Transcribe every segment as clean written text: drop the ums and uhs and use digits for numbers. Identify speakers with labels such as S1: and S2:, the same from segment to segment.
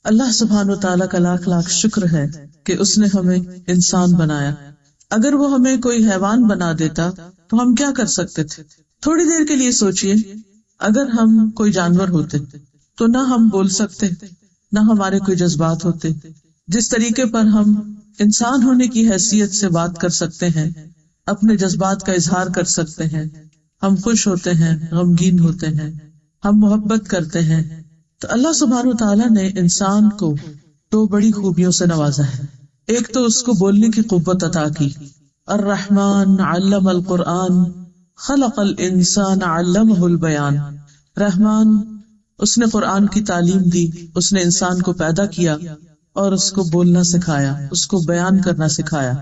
S1: اللہ سبحانہ و تعالیٰ کا لاکھ لاکھ شکر ہے کہ اس نے ہمیں انسان بنایا. اگر وہ ہمیں کوئی حیوان بنا دیتا تو ہم کیا کر سکتے تھے؟ تھوڑی دیر کے لیے سوچئے، اگر ہم کوئی جانور ہوتے تو نہ ہم بول سکتے، نہ ہمارے کوئی جذبات ہوتے. جس طریقے پر ہم انسان ہونے کی حیثیت سے بات کر سکتے ہیں، اپنے جذبات کا اظہار کر سکتے ہیں، ہم خوش ہوتے ہیں، غمگین ہوتے ہیں، ہم محبت کرتے ہیں، تو اللہ سبحانہ و تعالیٰ نے انسان کو دو بڑی خوبیوں سے نوازا ہے. ایک تو اس کو بولنے کی قوت عطا کی. الرحمن علم القرآن خلق الانسان علمہ البیان. رحمان، اس نے قرآن کی تعلیم دی، اس نے انسان کو پیدا کیا اور اس کو بولنا سکھایا، اس کو بیان کرنا سکھایا.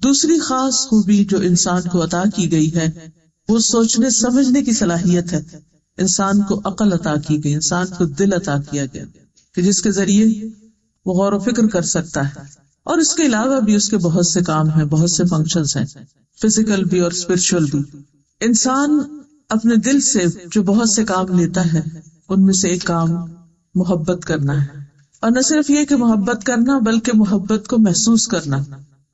S1: دوسری خاص خوبی جو انسان کو عطا کی گئی ہے وہ سوچنے سمجھنے کی صلاحیت ہے. انسان کو عقل عطا کی گئی، انسان کو دل عطا کیا گیا کہ جس کے ذریعے وہ غور و فکر کر سکتا ہے. اور اس کے علاوہ بھی اس کے بہت سے کام ہیں، بہت سے فنکشنز ہیں، فزیکل بھی اور اسپرچل بھی. انسان اپنے دل سے جو بہت سے کام لیتا ہے ان میں سے ایک کام محبت کرنا ہے. اور نہ صرف یہ کہ محبت کرنا بلکہ محبت کو محسوس کرنا.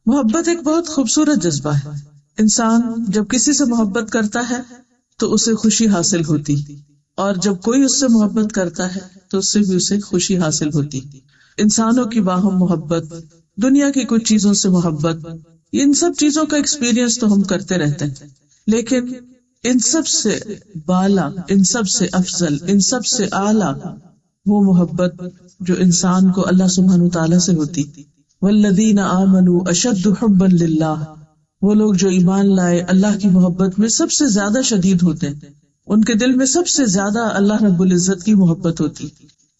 S1: محبت ایک بہت خوبصورت جذبہ ہے. انسان جب کسی سے محبت کرتا ہے تو اسے خوشی حاصل ہوتی، اور جب کوئی اس سے محبت کرتا ہے تو اس سے بھی اسے خوشی حاصل ہوتی. انسانوں کی باہم محبت، دنیا کی کچھ چیزوں سے محبت، ان سب چیزوں کا ایکسپیرینس تو ہم کرتے رہتے ہیں، لیکن ان سب سے بالا، ان سب سے افضل، ان سب سے اعلیٰ وہ محبت جو انسان کو اللہ سبحانہ وتعالیٰ سے ہوتی. والذین آمنوا اشد حبا للہ، وہ لوگ جو ایمان لائے اللہ کی محبت میں سب سے زیادہ شدید ہوتے ہیں، ان کے دل میں سب سے زیادہ اللہ رب العزت کی محبت ہوتی.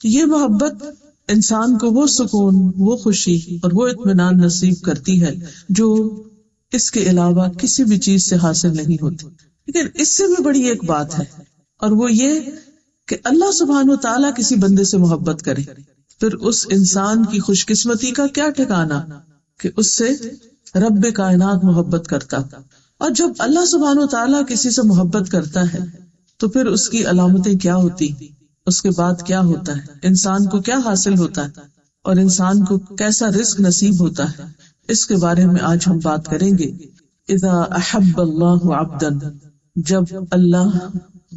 S1: یہ محبت انسان کو وہ سکون، وہ خوشی اور وہ اطمینان نصیب کرتی ہے جو اس کے علاوہ کسی بھی چیز سے حاصل نہیں ہوتی. لیکن اس سے بھی بڑی ایک بات ہے، اور وہ یہ کہ اللہ سبحانہ وتعالیٰ کسی بندے سے محبت کرے، پھر اس انسان کی خوش قسمتی کا کیا ٹھکانا کہ اس سے رب کائنات محبت کرتا. اور جب اللہ سبحانہ وتعالیٰ کسی سے محبت کرتا ہے تو پھر اس کی علامتیں کیا ہوتی، اس کے بعد کیا ہوتا ہے، انسان کو کیا حاصل ہوتا ہے اور انسان کو کیسا رزق نصیب ہوتا ہے، اس کے بارے میں آج ہم بات کریں گے. اذا احب اللہ عبدا، جب اللہ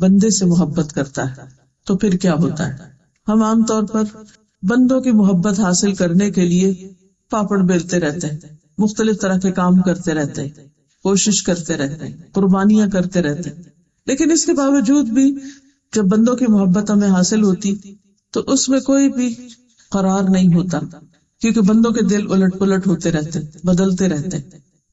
S1: بندے سے محبت کرتا ہے تو پھر کیا ہوتا ہے. ہم عام طور پر بندوں کی محبت حاصل کرنے کے لیے پاپڑ بیلتے رہتے ہیں، مختلف طرح کے کام کرتے رہتے ہیں، کوشش کرتے رہتے ہیں، قربانیاں کرتے رہتے ہیں. لیکن اس کے باوجود بھی جب بندوں کی محبت ہمیں حاصل ہوتی تو اس میں کوئی بھی قرار نہیں ہوتا، کیونکہ بندوں کے دل الٹ پلٹ ہوتے رہتے، بدلتے رہتے.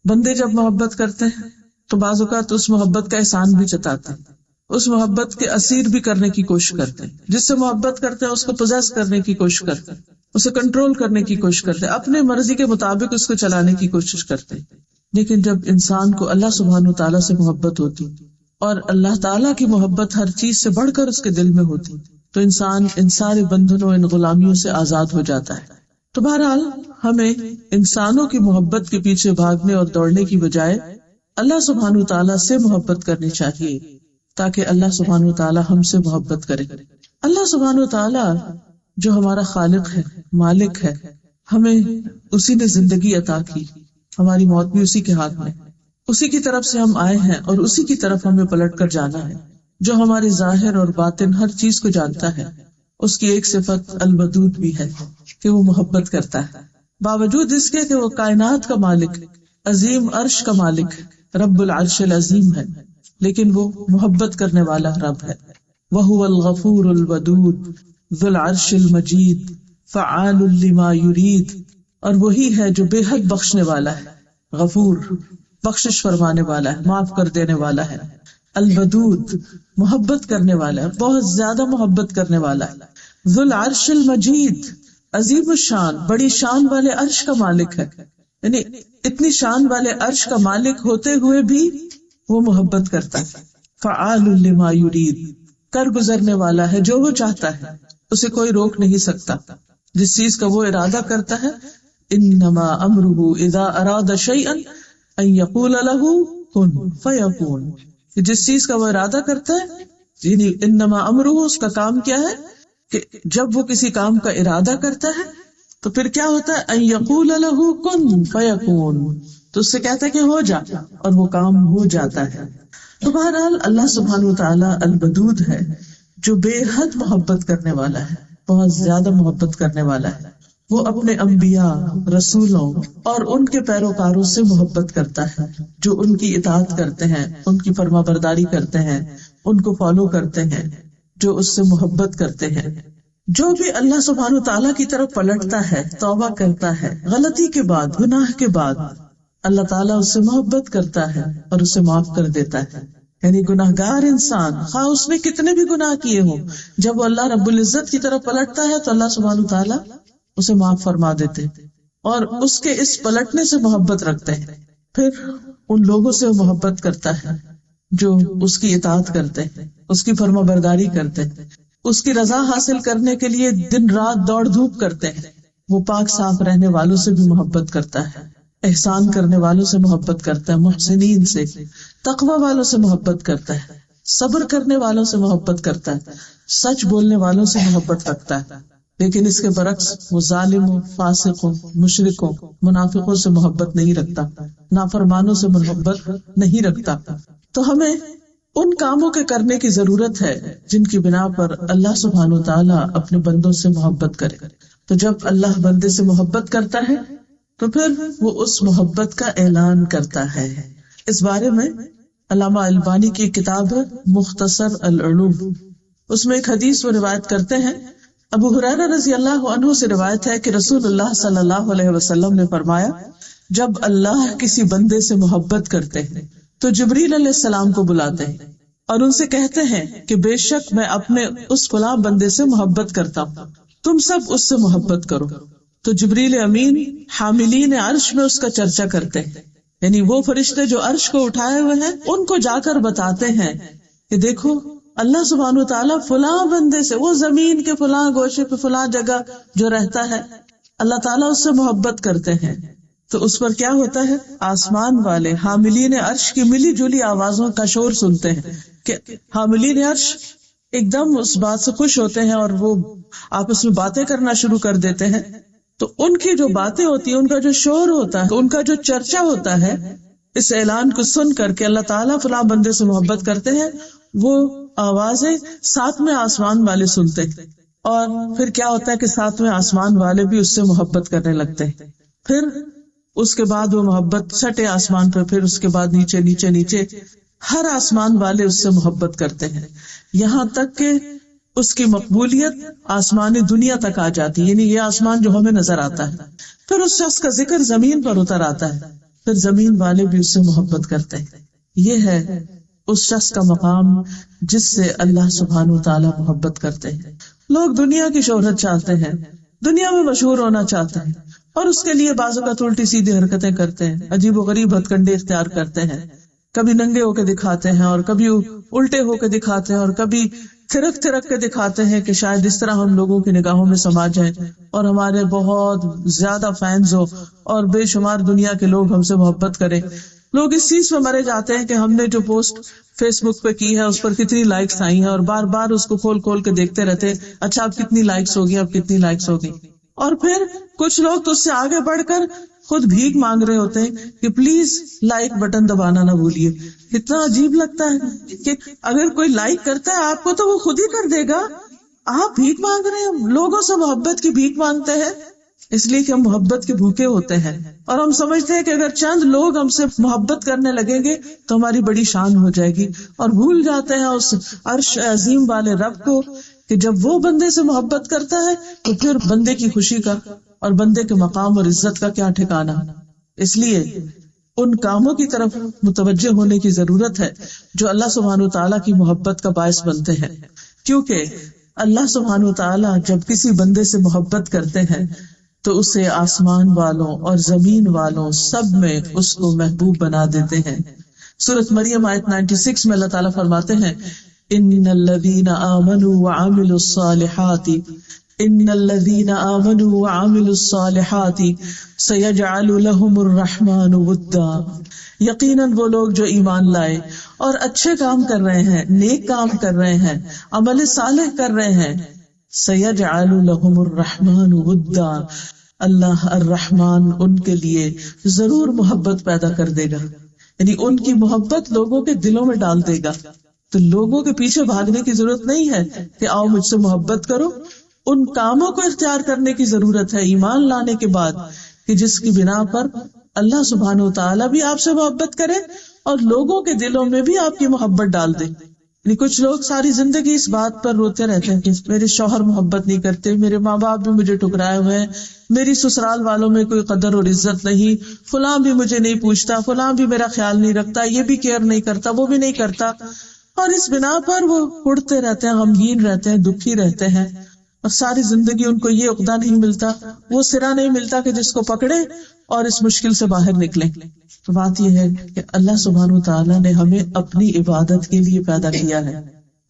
S1: بندے جب محبت کرتے ہیں تو بعض اوقات اس محبت کا احسان بھی جتاتے ہیں، اس محبت کے اسیر بھی کرنے کی کوشش کرتے ہیں. جس سے محبت کرتے ہیں اس کو پوزیس کرنے کی کوشش کرتے ہیں، اسے کنٹرول کرنے کی کوشش کرتے ہیں، اپنے مرضی کے مطابق اس کو چلانے کی کوشش کرتے ہیں. لیکن جب انسان کو اللہ سبحانہ وتعالیٰ سے محبت ہوتی اور اللہ تعالیٰ کی محبت ہر چیز سے بڑھ کر اس کے دل میں ہوتی تو انسان ان سارے بندھنوں، ان غلامیوں سے آزاد ہو جاتا ہے. تو بہرحال ہمیں انسانوں کی محبت کے پیچھے بھاگنے اور دوڑنے کی بجائے اللہ سبحانہ وتعالیٰ سے محبت کرنی چاہیے تاکہ اللہ سبحانہ وتعالیٰ ہم سے محبت کرے. اللہ سبحانہ وتعالیٰ جو ہمارا خالق ہے، مالک ہے، ہمیں اسی نے زندگی عطا کی، ہماری موت بھی اسی کے ہاتھ میں، اسی کی طرف سے ہم آئے ہیں اور اسی کی طرف ہمیں پلٹ کر جانا ہے، جو ہمارے ظاہر اور باطن ہر چیز کو جانتا ہے. اس کی ایک صفت الودود بھی ہے کہ وہ محبت کرتا ہے، باوجود اس کے کہ وہ کائنات کا مالک، عظیم عرش کا مالک، رب العرش العظیم ہے، لیکن وہ محبت کرنے والا رب ہے. وَهُوَ الْغَفُورُ الْوَدُودُ ذُو الْعَرْشِ الْمَجِيدُ فَعَالٌ لِمَا يُرِيدُ، اور وہی ہے جو بے حد بخشنے والا ہے، غفور بخشش فرمانے والا ہے، معاف کر دینے والا ہے، الودود محبت کرنے والا ہے، بہت زیادہ محبت کرنے والا ہے، ذو العرش المجید عظیم الشان بڑی شان والے عرش کا مالک ہے. یعنی اتنی شان والے عرش کا مالک ہوتے ہوئے بھی وہ محبت کرتا ہے. فعال لما یرید کر گزرنے والا ہے جو وہ چاہتا ہے، اسے کوئی روک نہیں سکتا. جس چیز کا وہ ارادہ کرتا ہے، انما امرہ اذا اراد شیئا ان یقول له کن فیکون، جس چیز کا وہ ارادہ کرتا ہے، یعنی انما امرہ اس کا کام کیا ہے، کہ جب وہ کسی کام کا ارادہ کرتا ہے تو پھر کیا ہوتا ہے، ان یقول لہ کن فیکون، تو اس سے کہتا ہے کہ ہو جا، اور وہ کام ہو جاتا ہے۔ تو بہرحال اللہ سبحانہ وتعالی الودود ہے، جو بے حد محبت کرنے والا ہے، بہت زیادہ محبت کرنے والا ہے۔ وہ اپنے انبیاء، رسولوں اور ان کے پیروکاروں سے محبت کرتا ہے، جو ان کی اطاعت کرتے ہیں، ان کی فرما برداری کرتے ہیں، ان کو فالو کرتے ہیں، جو اس سے محبت کرتے ہیں۔ جو بھی اللہ سبحانہ تعالیٰ کی طرف پلٹتا ہے، توبہ کرتا ہے، غلطی کے بعد، گناہ کے بعد، اللہ تعالیٰ اس سے محبت کرتا ہے اور اسے معاف کر دیتا ہے۔ یعنی گناہگار انسان، خواہ اس نے کتنے بھی گناہ کیے ہوں، جب وہ اللہ رب العزت کی طرف پلٹتا ہے تو اللہ سبحانہ تعالیٰ اسے معاف فرما دیتے اور اس کے اس پلٹنے سے محبت رکھتے ہیں۔ پھر ان لوگوں سے وہ محبت کرتا ہے جو اس کی اطاعت کرتے ہیں، اس کی فرما برداری کرتے ہیں، اس کی رضا حاصل کرنے کے لیے دن رات دوڑ دھوپ کرتے ہیں۔ وہ پاک صاف رہنے والوں سے بھی محبت کرتا ہے، احسان کرنے والوں سے محبت کرتا ہے، محسنین سے، تقوی والوں سے محبت کرتا ہے، صبر کرنے والوں سے محبت کرتا ہے، سچ بولنے والوں سے محبت رکھتا ہے۔ لیکن اس کے برعکس وہ ظالموں، فاسقوں، مشرکوں، منافقوں سے محبت نہیں رکھتا، نافرمانوں سے محبت نہیں رکھتا۔ تو ہمیں ان کاموں کے کرنے کی ضرورت ہے جن کی بنا پر اللہ سبحانہ تعالیٰ اپنے بندوں سے محبت کرے۔ تو جب اللہ بندے سے محبت کرتا ہے تو پھر وہ اس محبت کا اعلان کرتا ہے۔ اس بارے میں علامہ البانی کی کتاب ہے مختصر العلوم، اس میں ایک حدیث وہ روایت کرتے ہیں، ابو ہریرہ رضی اللہ عنہ سے روایت ہے کہ رسول اللہ صلی اللہ علیہ وسلم نے فرمایا، جب اللہ کسی بندے سے محبت کرتے ہیں تو جبریل علیہ السلام کو بلاتے ہیں اور ان سے کہتے ہیں کہ بے شک میں اپنے اس فلاں بندے سے محبت کرتا ہوں، تم سب اس سے محبت کرو۔ تو جبریل امین حاملین عرش میں اس کا چرچا کرتے ہیں، یعنی وہ فرشتے جو عرش کو اٹھائے ہوئے ہیں ان کو جا کر بتاتے ہیں کہ دیکھو اللہ سبحانہ تعالیٰ فلاں بندے سے، وہ زمین کے فلاں گوشے پہ فلاں جگہ جو رہتا ہے، اللہ تعالیٰ اس سے محبت کرتے ہیں۔ تو اس پر کیا ہوتا ہے، آسمان والے حاملین عرش کی ملی جلی آوازوں کا شور سنتے ہیں کہ حاملین عرش ایک دم اس بات سے خوش ہوتے ہیں اور وہ آپس میں باتیں کرنا شروع کر دیتے ہیں۔ تو ان کی جو باتیں ہوتی ہیں، ان کا جو شور ہوتا ہے، ان کا جو چرچا ہوتا ہے، اس اعلان کو سن کر کے اللہ تعالیٰ فلاں بندے سے محبت کرتے ہیں، وہ آوازیں ساتویں آسمان والے سنتے ہیں، اور پھر کیا ہوتا ہے کہ ساتویں آسمان والے بھی اس سے محبت کرنے لگتے ہیں۔ پھر اس کے بعد وہ محبت چھٹے آسمان پر، پھر اس کے بعد نیچے نیچے نیچے ہر آسمان والے اس سے محبت کرتے ہیں، یہاں تک کہ اس کی مقبولیت آسمانی دنیا تک آ جاتی ہے، یعنی یہ آسمان جو ہمیں نظر آتا ہے۔ پھر اس شخص کا ذکر زمین پر اتر آتا ہے، پھر زمین والے بھی اس سے محبت کرتے ہیں۔ یہ ہے اس شخص کا مقام جس سے اللہ سبحانہ تعالیٰ محبت کرتے ہیں۔ لوگ دنیا کی شہرت چاہتے ہیں، دنیا میں مشہور ہونا چاہتے ہیں، اور اس کے لیے بعض اوقات الٹی سیدھی حرکتیں کرتے ہیں، عجیب و غریب ہتھ کنڈے اختیار کرتے ہیں، کبھی ننگے ہو کے دکھاتے ہیں اور کبھی الٹے ہو کے دکھاتے ہیں اور کبھی تھرک تھرک کے دکھاتے ہیں کہ شاید اس طرح ہم لوگوں کی نگاہوں میں سما جائیں اور ہمارے بہت زیادہ فینز ہو اور بے شمار دنیا کے لوگ ہم سے محبت کریں۔ لوگ اس چیز پہ مرے جاتے ہیں کہ ہم نے جو پوسٹ فیس بک پہ کی ہے اس پر کتنی لائکس آئی ہیں، اور بار بار اس کو کھول کھول کے دیکھتے رہتے ہیں، اچھا اب کتنی لائکس ہوگی، اب کتنی لائکس ہوگی۔ اور پھر کچھ لوگ تو اس سے آگے بڑھ کر خود بھیک مانگ رہے ہوتے ہیں کہ پلیز لائک بٹن دبانا نہ بھولیے۔ اتنا عجیب لگتا ہے کہ اگر کوئی لائک کرتا ہے آپ کو تو وہ خود ہی کر دے گا، آپ بھیک مانگ رہے ہیں، لوگوں سے محبت کی بھیک مانگتے ہیں، اس لیے کہ ہم محبت کے بھوکے ہوتے ہیں اور ہم سمجھتے ہیں کہ اگر چند لوگ ہم سے محبت کرنے لگیں گے تو ہماری بڑی شان ہو جائے گی، اور بھول جاتے ہیں اس عرش عظیم والے رب کو کہ جب وہ بندے سے محبت کرتا ہے تو پھر بندے کی خوشی کا اور بندے کے مقام اور عزت کا کیا ٹھکانہ۔ اس لیے ان کاموں کی طرف متوجہ ہونے کی ضرورت ہے جو اللہ سبحانہ تعالیٰ کی محبت کا باعث بنتے ہیں، کیونکہ اللہ سبحانہ تعالیٰ جب کسی بندے سے محبت کرتے ہیں تو اسے آسمان والوں اور زمین والوں سب میں اس کو محبوب بنا دیتے ہیں۔ سورۃ مریم آیت 96 میں اللہ تعالیٰ فرماتے ہیں، ان الذین آمنوا وعملوا الصالحات ان الذین آمنوا وعملوا الصالحات سیجعل لهم الرحمن ودا، یقیناً وہ لوگ جو ایمان لائے اور اچھے کام کر رہے ہیں، نیک کام کر رہے ہیں، عمل صالح کر رہے ہیں، سَيَجْعَلُ لَهُمُ الرَّحْمَنُ وُدًّا، اللہ الرحمن ان کے لیے ضرور محبت پیدا کر دے گا، یعنی ان کی محبت لوگوں کے دلوں میں ڈال دے گا. تو لوگوں کے پیچھے بھاگنے کی ضرورت نہیں ہے کہ آؤ مجھ سے محبت کرو، ان کاموں کو اختیار کرنے کی ضرورت ہے ایمان لانے کے بعد کہ جس کی بنا پر اللہ سبحانہ و تعالیٰ بھی آپ سے محبت کرے اور لوگوں کے دلوں میں بھی آپ کی محبت ڈال دے. یعنی کچھ لوگ ساری زندگی اس بات پر روتے رہتے ہیں کہ میرے شوہر محبت نہیں کرتے، میرے ماں باپ بھی مجھے ٹکرائے ہوئے ہیں، میری سسرال والوں میں کوئی قدر اور عزت نہیں، فلاں بھی مجھے نہیں پوچھتا، فلاں بھی میرا خیال نہیں رکھتا، یہ بھی کیئر نہیں کرتا، وہ بھی نہیں کرتا. اور اس بنا پر وہ اڑتے رہتے ہیں، غمگین رہتے ہیں، دکھی رہتے ہیں، اور ساری زندگی ان کو یہ عقدہ نہیں ملتا، وہ سرا نہیں ملتا کہ جس کو پکڑے اور اس مشکل سے باہر نکلیں. تو بات یہ ہے کہ اللہ سبحانہ وتعالیٰ نے ہمیں اپنی عبادت کے لیے پیدا کیا ہے،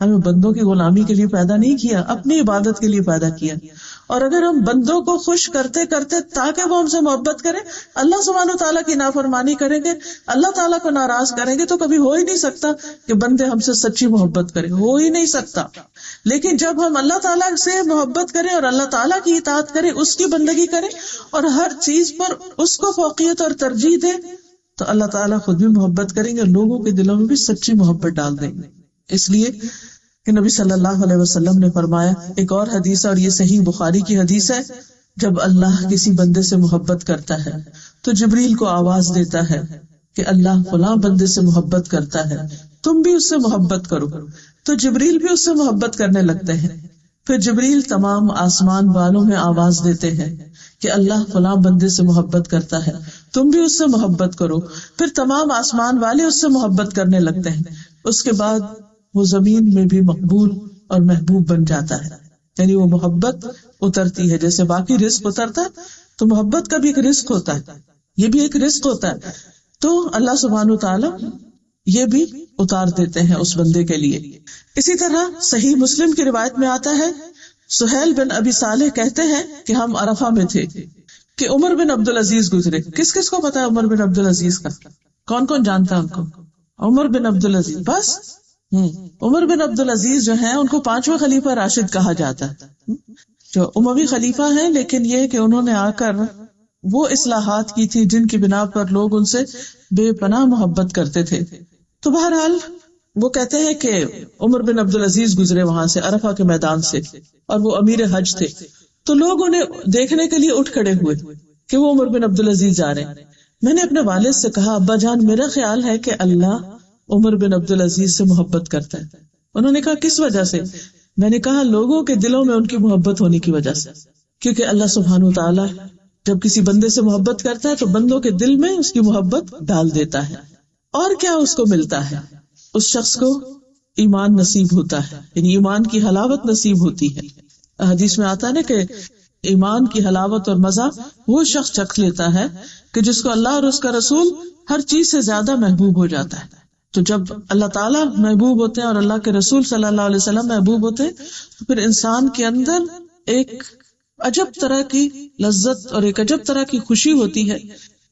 S1: ہمیں بندوں کی غلامی کے لیے پیدا نہیں کیا، اپنی عبادت کے لیے پیدا کیا. اور اگر ہم بندوں کو خوش کرتے کرتے تاکہ وہ ہم سے محبت کریں، اللہ سبحانہ وتعالیٰ کی نافرمانی کریں گے، اللہ تعالیٰ کو ناراض کریں گے، تو کبھی ہو ہی نہیں سکتا کہ بندے ہم سے سچی محبت کریں، ہو ہی نہیں سکتا. لیکن جب ہم اللہ تعالیٰ سے محبت کریں اور اللہ تعالیٰ کی اطاعت کریں، اس کی بندگی کریں اور ہر چیز پر اس کو فوقیت اور ترجیح دیں، تو اللہ تعالیٰ خود بھی محبت کریں گے اور لوگوں کے دلوں میں بھی سچی محبت ڈال دیں گے. اس لیے کہ نبی صلی اللہ علیہ وسلم نے فرمایا، ایک اور حدیث ہے اور یہ صحیح بخاری کی حدیث ہے، جب اللہ کسی بندے سے محبت کرتا ہے تو جبریل کو آواز دیتا ہے کہ اللہ فلاں بندے سے محبت کرتا ہے، تم بھی اس سے محبت کرو. تو جبریل بھی اس سے محبت کرنے لگتے ہیں. پھر جبریل تمام آسمان والوں میں آواز دیتے ہیں کہ اللہ فلاں بندے سے محبت کرتا ہے، تم بھی اس سے محبت کرو. پھر تمام آسمان والے اس سے محبت کرنے لگتے ہیں. اس کے بعد وہ زمین میں بھی مقبول اور محبوب بن جاتا ہے، یعنی وہ محبت اترتی ہے جیسے باقی رزق اترتا ہے، تو محبت کا بھی ایک رزق ہوتا ہے، یہ بھی ایک رزق ہوتا ہے. تو اللہ سبحانہ وتعالی یہ بھی اتار دیتے ہیں اس بندے کے لیے. اسی طرح صحیح مسلم کی روایت میں آتا ہے، سہیل بن ابی صالح کہتے ہیں کہ ہم عرفہ میں تھے کہ عمر بن عبدالعزیز گزرے. کس کس کو پتا ہے عمر بن عبدالعزیز کا؟ کون کون جانتا ہے ان کو؟ عمر بن عبدالعزیز، بس عمر بن عبدالعزیز جو ہیں ان کو 5واں خلیفہ راشد کہا جاتا ہے، جو اموی خلیفہ ہیں، لیکن یہ کہ انہوں نے آ کر وہ اصلاحات کی تھی جن کی بنا پر لوگ ان سے بے پناہ محبت کرتے تھے. تو بہرحال وہ کہتے ہیں کہ عمر بن عبدالعزیز گزرے وہاں سے، عرفہ کے میدان سے، اور وہ امیر حج تھے. تو لوگ انہیں دیکھنے کے لیے اٹھ کھڑے ہوئے کہ وہ عمر بن عبدالعزیز جا رہے ہیں. میں نے اپنے والد سے کہا، ابا جان میرا خیال ہے کہ اللہ عمر بن عبدالعزیز سے محبت کرتا ہے. انہوں نے کہا کس وجہ سے؟ میں نے کہا لوگوں کے دلوں میں ان کی محبت ہونے کی وجہ سے، کیونکہ اللہ سبحانہ وتعالی جب کسی بندے سے محبت کرتا ہے تو بندوں کے دل میں اس کی محبت ڈال دیتا ہے. اور کیا اس کو ملتا ہے؟ اس شخص کو ایمان نصیب ہوتا ہے، یعنی ایمان کی حلاوت نصیب ہوتی ہے. حدیث میں آتا ہے نا کہ ایمان کی حلاوت اور مزہ وہ شخص چکھ لیتا ہے کہ جس کو اللہ اور اس کا رسول ہر چیز سے زیادہ محبوب ہو جاتا ہے. تو جب اللہ تعالیٰ محبوب ہوتے ہیں اور اللہ کے رسول صلی اللہ علیہ وسلم محبوب ہوتے ہیں تو پھر انسان کے اندر ایک عجب طرح کی لذت اور ایک عجب طرح کی خوشی ہوتی ہے.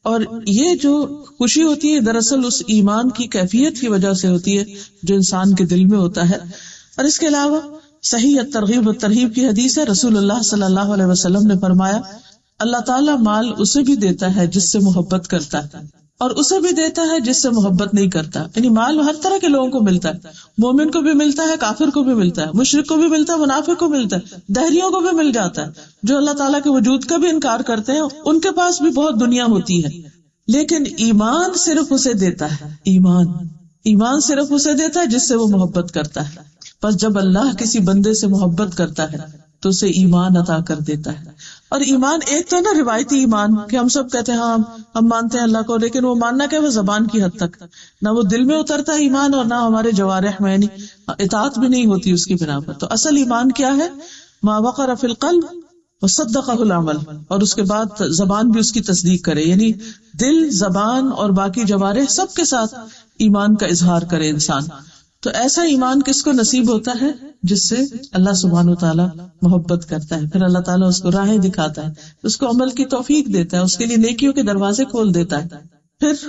S1: اور یہ جو خوشی ہوتی ہے دراصل اس ایمان کی کیفیت کی وجہ سے ہوتی ہے جو انسان کے دل میں ہوتا ہے. اور اس کے علاوہ صحیح الترغیب والترہیب کی حدیث ہے، رسول اللہ صلی اللہ علیہ وسلم نے فرمایا، اللہ تعالیٰ مال اسے بھی دیتا ہے جس سے محبت کرتا ہے اور اسے بھی دیتا ہے جس سے محبت نہیں کرتا. یعنی مال ہر طرح کے لوگوں کو ملتا ہے، مومن کو بھی ملتا ہے، کافر کو بھی ملتا ہے، مشرک کو بھی ملتا ہے، منافق کو ملتا ہے، دہریوں کو بھی مل جاتا ہے. جو اللہ تعالیٰ کے وجود کا بھی انکار کرتے ہیں ان کے پاس بھی بہت دنیا ہوتی ہے. لیکن ایمان صرف اسے دیتا ہے، ایمان صرف اسے دیتا ہے جس سے وہ محبت کرتا ہے. بس جب اللہ کسی بندے سے محبت کرتا ہے تو اسے ایمان عطا کر دیتا ہے. اور ایمان ایک تو نا روایتی ایمان کہ ہم سب کہتے ہیں ہاں ہم مانتے ہیں اللہ کو، لیکن وہ ماننا کیا، وہ زبان کی حد تک، نہ وہ دل میں اترتا ہے ایمان اور نہ ہمارے جوارح میں، یعنی اطاعت بھی نہیں ہوتی اس کی بنا پر. تو اصل ایمان کیا ہے؟ ما وقر فی القلب وصدقہ العمل، اور اس کے بعد زبان بھی اس کی تصدیق کرے، یعنی دل، زبان اور باقی جوارح سب کے ساتھ ایمان کا اظہار کرے انسان. تو ایسا ایمان کس کو نصیب ہوتا ہے؟ جس سے اللہ سبحانہ وتعالیٰ محبت کرتا ہے. پھر اللہ تعالیٰ اس کو راہیں دکھاتا ہے، اس کو عمل کی توفیق دیتا ہے، اس کے لیے نیکیوں کے دروازے کھول دیتا ہے. پھر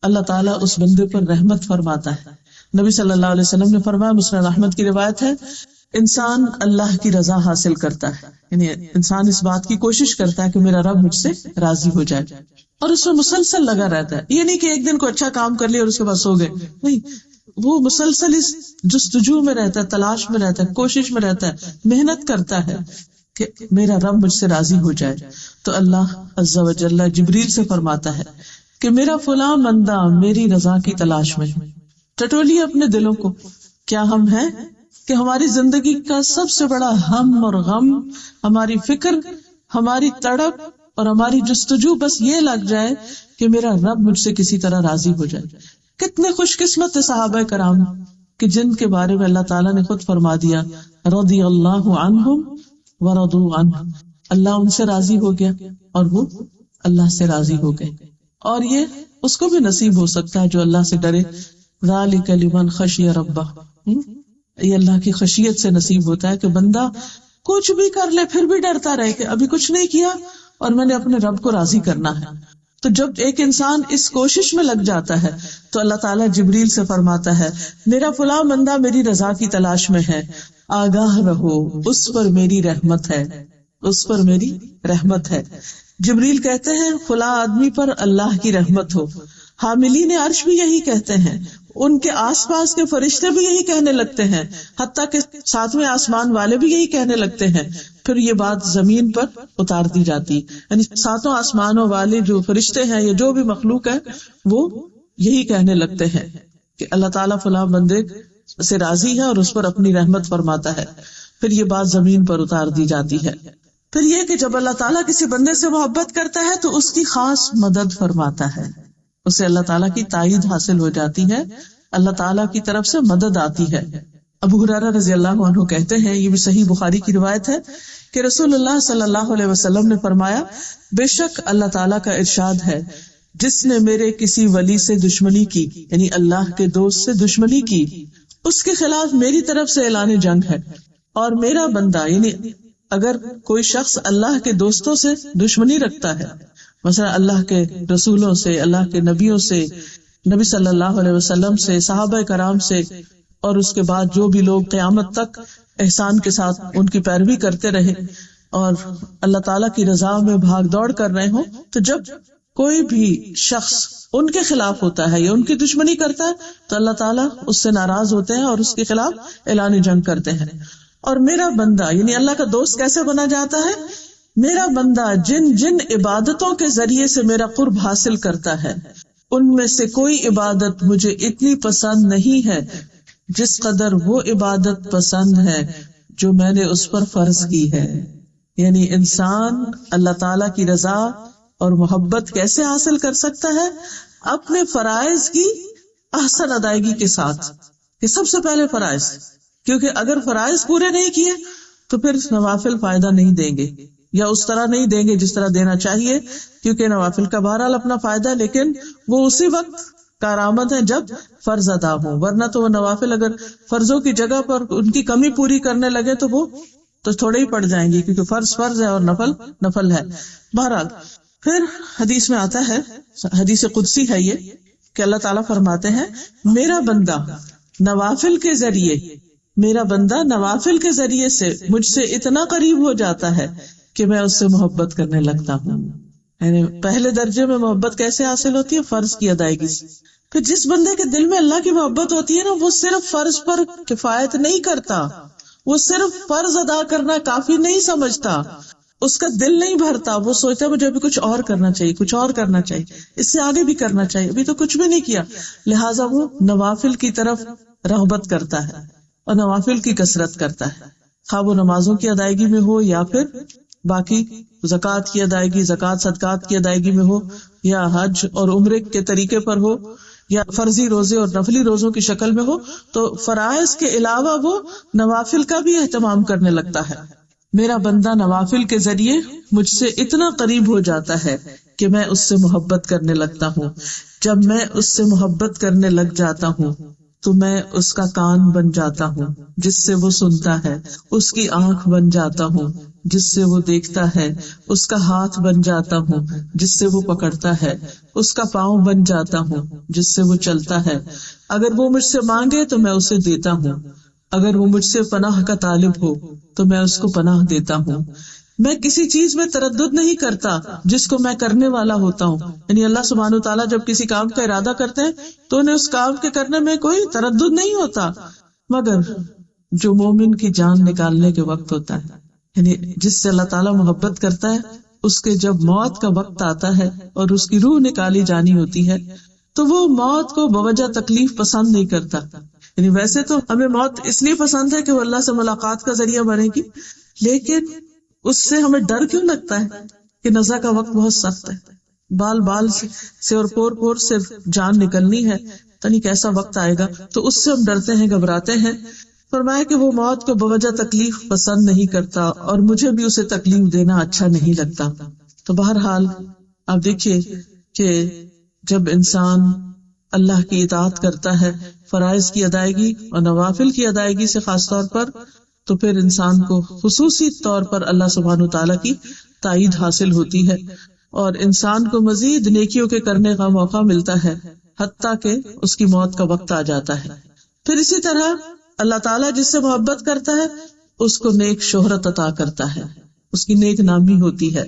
S1: اللہ تعالیٰ اس بندے پر رحمت فرماتا ہے. نبی صلی اللہ علیہ وسلم نے فرمایا، مسند احمد کی روایت ہے، انسان اللہ کی رضا حاصل کرتا ہے، یعنی انسان اس بات کی کوشش کرتا ہے کہ میرا رب مجھ سے راضی ہو جائے، اور اس میں مسلسل لگا رہتا ہے. یہ نہیں کہ ایک دن کو اچھا کام کر لیا اور اس کے بعد سو گئے، نہیں، وہ مسلسل اس جستجو میں رہتا ہے، تلاش میں رہتا ہے، کوشش میں رہتا ہے، محنت کرتا ہے کہ میرا رب مجھ سے راضی ہو جائے. تو اللہ عز و جل جبریل سے فرماتا ہے کہ میرا فلاں بندہ میری رضا کی تلاش میں ہے. ٹٹولیے اپنے دلوں کو، کیا ہم ہیں کہ ہماری زندگی کا سب سے بڑا ہم اور غم، ہماری فکر، ہماری تڑپ اور ہماری جستجو بس یہ لگ جائے کہ میرا رب مجھ سے کسی طرح راضی ہو جائے. کتنے خوش قسمت صحابہ کرام کہ جن کے بارے میں اللہ تعالیٰ نے خود فرما دیا رضی اللہ عنہم ورضوا عنہ، اللہ ان سے راضی ہو گیا اور وہ اللہ سے راضی ہو گئے. اور یہ اس کو بھی نصیب ہو سکتا ہے جو اللہ سے ڈرے. ذالک لمن خشی ربہ، یہ اللہ کی خشیت سے نصیب ہوتا ہے کہ بندہ کچھ بھی کر لے پھر بھی ڈرتا رہے کہ ابھی کچھ نہیں کیا اور میں نے اپنے رب کو راضی کرنا ہے. تو جب ایک انسان اس کوشش میں لگ جاتا ہے تو اللہ تعالیٰ جبریل سے فرماتا ہے میرا فلاں بندہ میری رضا کی تلاش میں ہے، آگاہ رہو، اس پر میری رحمت ہے، اس پر میری رحمت ہے. جبریل کہتے ہیں فلاں آدمی پر اللہ کی رحمت ہو. حاملین عرش بھی یہی کہتے ہیں، ان کے آس پاس کے فرشتے بھی یہی کہنے لگتے ہیں، حتیٰ کہ ساتویں آسمان والے بھی یہی کہنے لگتے ہیں. پھر یہ بات زمین پر اتار دی جاتی، یعنی ساتوں آسمانوں والے جو فرشتے ہیں یا جو بھی مخلوق ہے وہ یہی کہنے لگتے ہیں کہ اللہ تعالیٰ فلاں بندے سے راضی ہے اور اس پر اپنی رحمت فرماتا ہے. پھر یہ بات زمین پر اتار دی جاتی ہے. پھر یہ کہ جب اللہ تعالیٰ کسی بندے سے محبت کرتا ہے تو اس کی خاص مدد فرماتا ہے، اسے اللہ تعالیٰ کی تائید حاصل ہو جاتی ہے، اللہ تعالیٰ کی طرف سے مدد آتی ہے. ابو ہریرہ رضی اللہ عنہ کہتے ہیں، یہ بھی صحیح بخاری کی روایت ہے کہ رسول اللہ صلی اللہ علیہ وسلم نے فرمایا بے شک اللہ تعالیٰ کا ارشاد ہے جس نے میرے کسی ولی سے دشمنی کی، یعنی اللہ کے دوست سے دشمنی کی، اس کے خلاف میری طرف سے اعلان جنگ ہے. اور میرا بندہ، یعنی اگر کوئی شخص اللہ کے دوستوں سے دشمنی رکھتا ہے، مثلا اللہ کے رسولوں سے، اللہ کے نبیوں سے، نبی صلی اللہ علیہ وسلم سے، صحابہ کرام سے، اور اس کے بعد جو بھی لوگ قیامت تک احسان کے ساتھ ان کی پیروی کرتے رہے اور اللہ تعالیٰ کی رضا میں بھاگ دوڑ کر رہے ہوں، تو جب کوئی بھی شخص ان کے خلاف ہوتا ہے یا ان کی دشمنی کرتا ہے تو اللہ تعالیٰ اس سے ناراض ہوتے ہیں اور اس کے خلاف اعلان جنگ کرتے ہیں. اور میرا بندہ، یعنی اللہ کا دوست کیسے بنا جاتا ہے؟ میرا بندہ جن جن عبادتوں کے ذریعے سے میرا قرب حاصل کرتا ہے ان میں سے کوئی عبادت مجھے اتنی پسند نہیں ہے جس قدر وہ عبادت پسند ہے جو میں نے اس پر فرض کی ہے. یعنی انسان اللہ تعالیٰ کی رضا اور محبت کیسے حاصل کر سکتا ہے؟ اپنے فرائض کی احسن ادائیگی کے ساتھ. یہ سب سے پہلے فرائض، کیونکہ اگر فرائض پورے نہیں کیے تو پھر نوافل فائدہ نہیں دیں گے یا اس طرح نہیں دیں گے جس طرح دینا چاہیے، کیونکہ نوافل کا بہرحال اپنا فائدہ ہے لیکن وہ اسی وقت کارآمد ہے جب فرض ادا ہو، ورنہ تو وہ نوافل اگر فرضوں کی جگہ پر ان کی کمی پوری کرنے لگے تو وہ تو تھوڑے ہی پڑ جائیں گی، کیونکہ فرض فرض ہے اور نفل نفل ہے. بہرحال پھر حدیث میں آتا ہے، حدیث قدسی ہے یہ، کہ اللہ تعالیٰ فرماتے ہیں میرا بندہ نوافل کے ذریعے، میرا بندہ نوافل کے ذریعے سے مجھ سے اتنا قریب ہو جاتا ہے کہ میں اس سے محبت کرنے لگتا ہوں. یعنی پہلے درجے میں محبت کیسے حاصل ہوتی ہے؟ فرض کی ادائیگی سے. پھر جس بندے کے دل میں اللہ کی محبت ہوتی ہے نا، وہ صرف فرض پر کفایت نہیں کرتا، وہ صرف فرض ادا کرنا کافی نہیں سمجھتا، اس کا دل نہیں بھرتا، وہ سوچتا ہے مجھے ابھی کچھ اور کرنا چاہیے، کچھ اور کرنا چاہیے، اس سے آگے بھی کرنا چاہیے، ابھی تو کچھ بھی نہیں کیا. لہٰذا وہ نوافل کی طرف رغبت کرتا ہے اور نوافل کی کثرت کرتا ہے، خواہ وہ نمازوں کی ادائیگی میں ہو یا پھر باقی زکوٰۃ کی ادائیگی، زکوٰۃ صدقات کی ادائیگی میں ہو، یا حج اور عمرے کے طریقے پر ہو، یا فرضی روزے اور نفلی روزوں کی شکل میں ہو. تو فرائض کے علاوہ وہ نوافل کا بھی اہتمام کرنے لگتا ہے. میرا بندہ نوافل کے ذریعے مجھ سے اتنا قریب ہو جاتا ہے کہ میں اس سے محبت کرنے لگتا ہوں. جب میں اس سے محبت کرنے لگ جاتا ہوں تو میں اس کا کان بن جاتا ہوں جس سے وہ سنتا ہے، اس کی آنکھ بن جاتا ہوں جس سے وہ دیکھتا ہے، اس کا ہاتھ بن جاتا ہوں جس سے وہ پکڑتا ہے، اس کا پاؤں بن جاتا ہوں جس سے وہ چلتا ہے. اگر وہ مجھ سے مانگے تو میں اسے دیتا ہوں، اگر وہ مجھ سے پناہ کا طالب ہو تو میں اس کو پناہ دیتا ہوں. میں کسی چیز میں تردد نہیں کرتا جس کو میں کرنے والا ہوتا ہوں. یعنی اللہ سبحانہ و تعالیٰ جب کسی کام کا ارادہ کرتے ہیں تو انہیں اس کام کے کرنے میں کوئی تردد نہیں ہوتا. مگر جو مومن کی جان نکالنے کے وقت ہوتا ہے، یعنی جس سے اللہ تعالیٰ محبت کرتا ہے، اس کے جب موت کا وقت آتا ہے اور اس کی روح نکالی جانی ہوتی ہے تو وہ موت کو بوجہ تکلیف پسند نہیں کرتا. یعنی ویسے تو ہمیں موت اس لیے پسند ہے کہ وہ اللہ سے ملاقات کا ذریعہ بنے گی، لیکن اس سے ہمیں ڈر کیوں لگتا ہے کہ نزا کا وقت بہت سخت ہے، بال بال سے اور پور پور سے جان نکلنی ہے، تنی کیسا وقت آئے گا، تو اس سے ہم ڈرتے ہیں، گھبراتے ہیں. فرمایا کہ وہ موت کو بوجہ تکلیف پسند نہیں کرتا اور مجھے بھی اسے تکلیف دینا اچھا نہیں لگتا. تو بہرحال آپ دیکھیے کہ جب انسان اللہ کی اطاعت کرتا ہے، فرائض کی ادائیگی اور نوافل کی ادائیگی سے خاص طور پر، تو پھر انسان کو خصوصی طور پر اللہ سبحانہ وتعالیٰ کی تائید حاصل ہوتی ہے اور انسان کو مزید نیکیوں کے کرنے کا موقع ملتا ہے حتیٰ کہ اس کی موت کا وقت آ جاتا ہے. پھر اسی طرح اللہ تعالیٰ جس سے محبت کرتا ہے اس کو نیک شہرت عطا کرتا ہے، اس کی نیک نامی ہوتی ہے.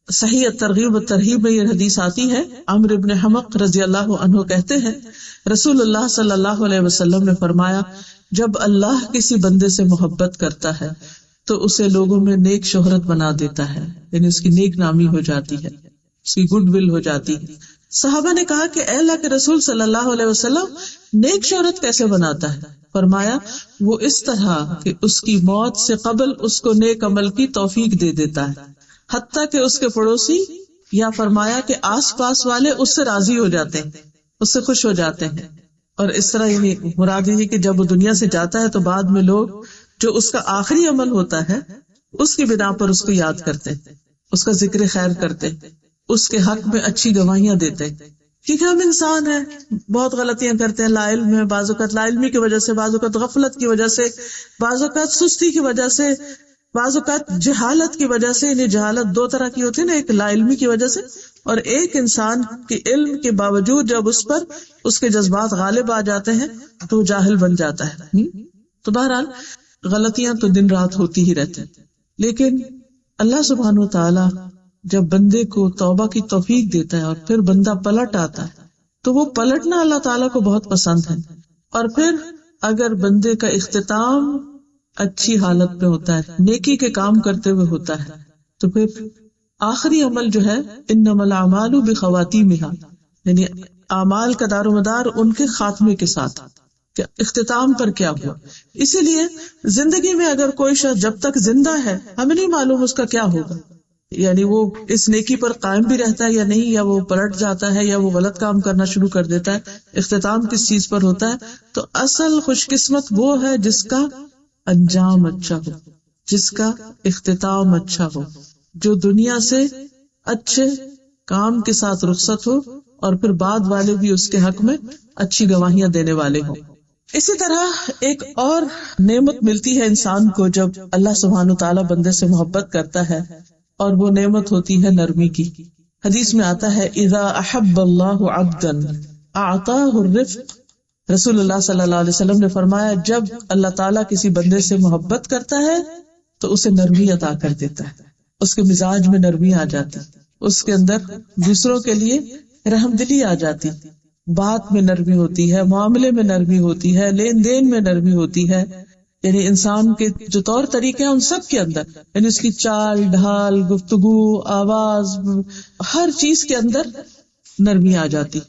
S1: صحیح ترغیب و ترہیب میں یہ حدیث آتی ہے. عمرو بن حمق رضی اللہ عنہ کہتے ہیں رسول اللہ صلی اللہ علیہ وسلم نے فرمایا، جب اللہ کسی بندے سے محبت کرتا ہے تو اسے لوگوں میں نیک شہرت بنا دیتا ہے، یعنی اس کی نیک نامی ہو جاتی ہے، اس کی گڈ ول ہو جاتی ہے. صحابہ نے کہا کہ اے اللہ کے رسول صلی اللہ علیہ وسلم، نیک شہرت کیسے بناتا ہے؟ فرمایا وہ اس طرح کہ اس کی موت سے قبل اس کو نیک عمل کی توفیق دے دیتا ہے، حتیٰ کہ اس کے پڑوسی یا فرمایا کہ آس پاس والے اس سے راضی ہو جاتے ہیں، اس سے خوش ہو جاتے ہیں. اور اس طرح یعنی مراد یہ کہ جب وہ دنیا سے جاتا ہے تو بعد میں لوگ جو اس کا آخری عمل ہوتا ہے اس کی بنا پر اس کو یاد کرتے ہیں، اس کا ذکر خیر کرتے ہیں، اس کے حق میں اچھی گواہیاں دیتے ہیں. کیونکہ ہم انسان ہیں، بہت غلطیاں کرتے ہیں، لا علم ہے، بعض اوقات لا علمی کی وجہ سے، بعض اوقات غفلت کی وجہ سے، بعض اوقات سستی کی وجہ سے، بعض اوقات جہالت کی وجہ سے. یعنی جہالت دو طرح کی ہوتی ہے نا، ایک لا علمی کی وجہ سے اور ایک انسان کے علم کے باوجود جب اس پر اس کے جذبات غالب آ جاتے ہیں تو جاہل بن جاتا ہے. تو بہرحال غلطیاں تو دن رات ہوتی ہی رہتی، لیکن اللہ سبحانہ و تعالی جب بندے کو توبہ کی توفیق دیتا ہے اور پھر بندہ پلٹ آتا ہے تو وہ پلٹنا اللہ تعالیٰ کو بہت پسند ہے. اور پھر اگر بندے کا اختتام اچھی حالت میں ہوتا ہے، نیکی کے کام کرتے ہوئے ہوتا ہے، تو پھر آخری عمل جو ہے انما الاعمال بخواتیمہا، یعنی اعمال کا دار و مدار ان کے خاتمے کے ساتھ کہ اختتام پر کیا ہوا. اسی لیے زندگی میں اگر کوئی شخص جب تک زندہ ہے ہمیں نہیں معلوم اس کا کیا ہوگا، یعنی وہ اس نیکی پر قائم بھی رہتا ہے یا نہیں، یا وہ پلٹ جاتا ہے یا وہ غلط کام کرنا شروع کر دیتا ہے، اختتام کس چیز پر ہوتا ہے. تو اصل خوش قسمت وہ ہے جس کا انجام اچھا ہو، جس کا اختتام اچھا ہو، جو دنیا سے اچھے کام کے ساتھ رخصت ہو اور پھر بعد والے بھی اس کے حق میں اچھی گواہیاں دینے والے ہوں. اسی طرح ایک اور نعمت ملتی ہے انسان کو جب اللہ سبحانہ تعالیٰ بندے سے محبت کرتا ہے، اور وہ نعمت ہوتی ہے نرمی کی. حدیث میں آتا ہے اذا احب اللہ عبدا اعطاہ الرفق. رسول اللہ صلی اللہ علیہ وسلم نے فرمایا جب اللہ تعالیٰ کسی بندے سے محبت کرتا ہے تو اسے نرمی عطا کر دیتا ہے، اس کے مزاج میں نرمی آ جاتی، اس کے اندر دوسروں کے لیے رحم دلی آ جاتی، بات میں نرمی ہوتی ہے، معاملے میں نرمی ہوتی ہے، لین دین میں نرمی ہوتی ہے. یعنی انسان کے جو طور طریقے ہیں ان سب کے اندر، یعنی اس کی چال ڈھال، گفتگو، آواز، ہر چیز کے اندر نرمی آ جاتی.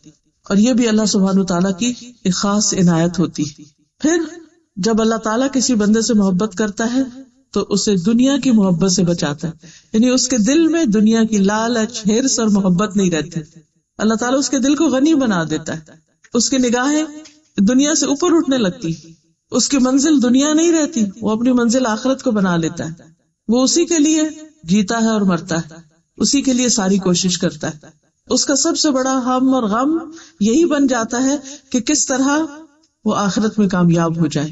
S1: اور یہ بھی اللہ سبحانہ تعالیٰ کی ایک خاص عنایت ہوتی. پھر جب اللہ تعالیٰ کسی بندے سے محبت کرتا ہے تو اسے دنیا کی محبت سے بچاتا ہے، یعنی اس کے دل میں دنیا کی لالچ، ہرس اور محبت نہیں رہتی. اللہ تعالیٰ اس کے دل کو غنی بنا دیتا ہے، اس کی نگاہیں دنیا سے اوپر اٹھنے لگتی، اس کی منزل دنیا نہیں رہتی، وہ اپنی منزل آخرت کو بنا لیتا ہے. وہ اسی کے لیے جیتا ہے اور مرتا ہے، اسی کے لیے ساری کوشش کرتا ہے. اس کا سب سے بڑا ہم اور غم یہی بن جاتا ہے کہ کس طرح وہ آخرت میں کامیاب ہو جائے.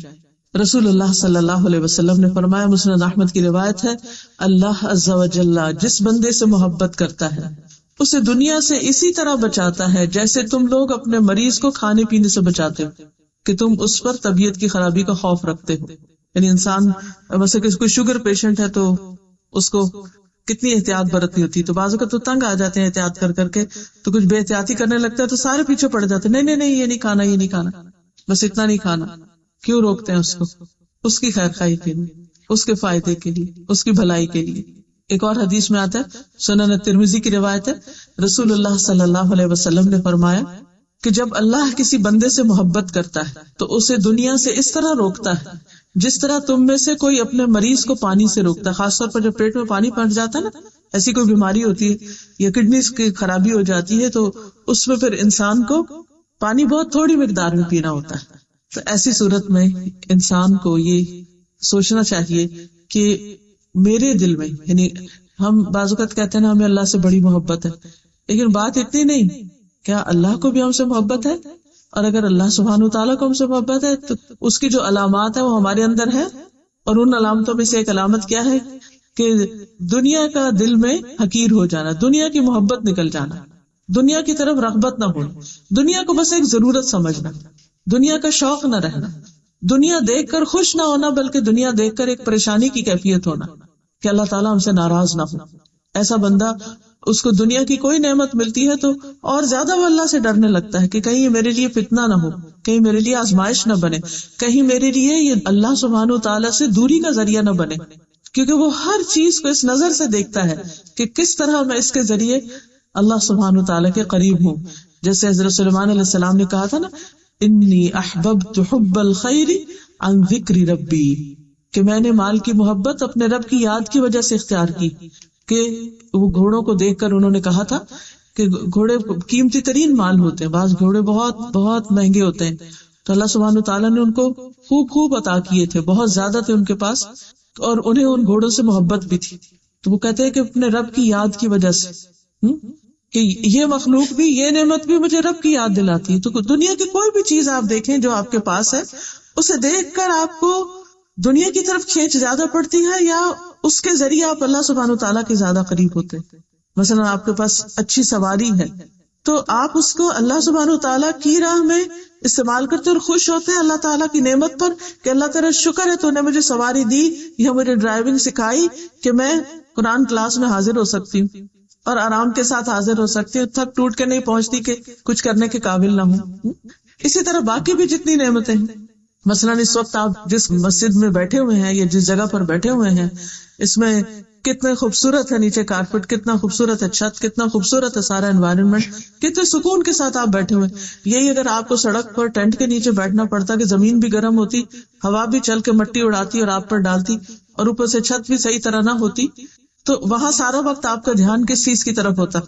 S1: رسول اللہ صلی اللہ علیہ وسلم نے فرمایا، مسند احمد کی روایت ہے، اللہ عز و جل جس بندے سے محبت کرتا ہے اسے دنیا سے اسی طرح بچاتا ہے جیسے تم لوگ اپنے مریض کو کھانے پینے سے بچاتے ہو. کہ تم اس پر طبیعت کی خرابی کا خوف رکھتے ہو. یعنی انسان مثلا کوئی شوگر پیشنٹ ہے تو اس کو کتنی احتیاط برتنی ہوتی ہے، تو بعض اوقات تو تنگ آ جاتے ہیں احتیاط کر کر کے، تو کچھ بے احتیاطی کرنے لگتا ہے تو سارے پیچھے پڑ جاتے ہیں، نہیں یہ نہیں کھانا، یہ نہیں کھانا، بس اتنا نہیں کھانا. کیوں روکتے ہیں اس کو؟ اس کی خیر خواہی کے لیے، اس کے فائدے کے لیے، اس کی بھلائی کے لیے. ایک اور حدیث میں آتا ہے، سنن ترمذی کی روایت ہے، رسول اللہ صلی اللہ علیہ وسلم نے فرمایا کہ جب اللہ کسی بندے سے محبت کرتا ہے تو اسے دنیا سے اس طرح روکتا ہے جس طرح تم میں سے کوئی اپنے مریض کو پانی سے روکتا ہے. خاص طور پر جب پیٹ میں پانی پڑ جاتا ہے نا، ایسی کوئی بیماری ہوتی ہے یا کڈنیز کی خرابی ہو جاتی ہے، تو اس میں پھر انسان کو پانی بہت تھوڑی مقدار میں پینا ہوتا ہے. تو ایسی صورت میں انسان کو یہ سوچنا چاہیے کہ میرے دل میں، یعنی ہم بعض اوقات کہتے ہیں نا ہمیں اللہ سے بڑی محبت ہے، لیکن بات اتنی نہیں، کیا اللہ کو بھی ہم سے محبت ہے؟ اور اگر اللہ سبحانہ وتعالیٰ کو ہم سے محبت ہے تو اس کی جو علامات ہیں وہ ہمارے اندر ہے. اور ان علامتوں میں سے ایک علامت کیا ہے کہ دنیا کا دل میں حقیر ہو جانا، دنیا کی محبت نکل جانا، دنیا کی طرف رغبت نہ ہونا، دنیا کو بس ایک ضرورت سمجھنا، دنیا کا شوق نہ رہنا، دنیا دیکھ کر خوش نہ ہونا بلکہ دنیا دیکھ کر ایک پریشانی کی کیفیت ہونا کہ اللہ تعالیٰ ہم سے ناراض نہ ہو. ایسا بندہ، اس کو دنیا کی کوئی نعمت ملتی ہے تو اور زیادہ وہ اللہ سے ڈرنے لگتا ہے کہ کہیں یہ میرے لیے فتنہ نہ ہو، کہیں میرے لیے آزمائش نہ بنے، کہیں میرے لیے یہ اللہ سبحانہ وتعالیٰ سے دوری کا ذریعہ نہ بنے، کیونکہ وہ ہر چیز کو اس نظر سے دیکھتا ہے کہ کس طرح میں اس کے ذریعے اللہ سبحانہ وتعالیٰ کے قریب ہوں. جیسے حضرت سلیمان علیہ السلام نے کہا تھا نا، انی احببت حب الخیر عن ذکر ربی، کہ میں نے مال کی محبت اپنے رب کی یاد کی وجہ سے اختیار کی. کہ وہ گھوڑوں کو دیکھ کر انہوں نے کہا تھا کہ گھوڑے قیمتی ترین مال ہوتے ہیں، بعض گھوڑے بہت بہت مہنگے ہوتے ہیں، تو اللہ سبحانہ وتعالیٰ نے ان کو خوب عطا کیے تھے، بہت زیادہ تھے ان کے پاس، اور انہیں ان گھوڑوں سے محبت بھی تھی. تو وہ کہتے ہیں کہ اپنے رب کی یاد کی وجہ سے کہ یہ مخلوق بھی، یہ نعمت بھی مجھے رب کی یاد دلاتی ہے. تو دنیا کی کوئی بھی چیز آپ دیکھیں جو آپ کے پاس ہے، اسے دیکھ کر آپ کو دنیا کی طرف کھینچ زیادہ پڑتی ہے یا اس کے ذریعے آپ اللہ سبحانہ وتعالیٰ کے زیادہ قریب ہوتے ہیں؟ مثلا آپ کے پاس اچھی سواری ہے تو آپ اس کو اللہ سبحانہ وتعالیٰ کی راہ میں استعمال کرتے اور خوش ہوتے ہیں اللہ تعالیٰ کی نعمت پر کہ اللہ تعالیٰ شکر ہے تو نے مجھے سواری دی یا مجھے ڈرائیونگ سکھائی کہ میں قرآن کلاس میں حاضر ہو سکتی ہوں اور آرام کے ساتھ حاضر ہو سکتی ہوں، تھک ٹوٹ کے نہیں پہنچتی کہ کچھ کرنے کے قابل نہ ہوں. اسی طرح باقی بھی جتنی نعمتیں ہیں، مثلا اس وقت آپ جس مسجد میں بیٹھے ہوئے ہیں یا جس جگہ پر بیٹھے ہوئے ہیں، اس میں کتنے خوبصورت ہے، نیچے کارپیٹ کتنا خوبصورت ہے، چھت کتنا خوبصورت ہے، سارا انوائرنمنٹ کتنے سکون کے ساتھ آپ بیٹھے ہوئے. یہی اگر آپ کو سڑک پر ٹینٹ کے نیچے بیٹھنا پڑتا کہ زمین بھی گرم ہوتی، ہوا بھی چل کے مٹی اڑاتی اور آپ پر ڈالتی، اور اوپر سے چھت بھی صحیح طرح نہ ہوتی، تو وہاں سارا وقت آپ کا دھیان کس چیز کی طرف ہوتا؟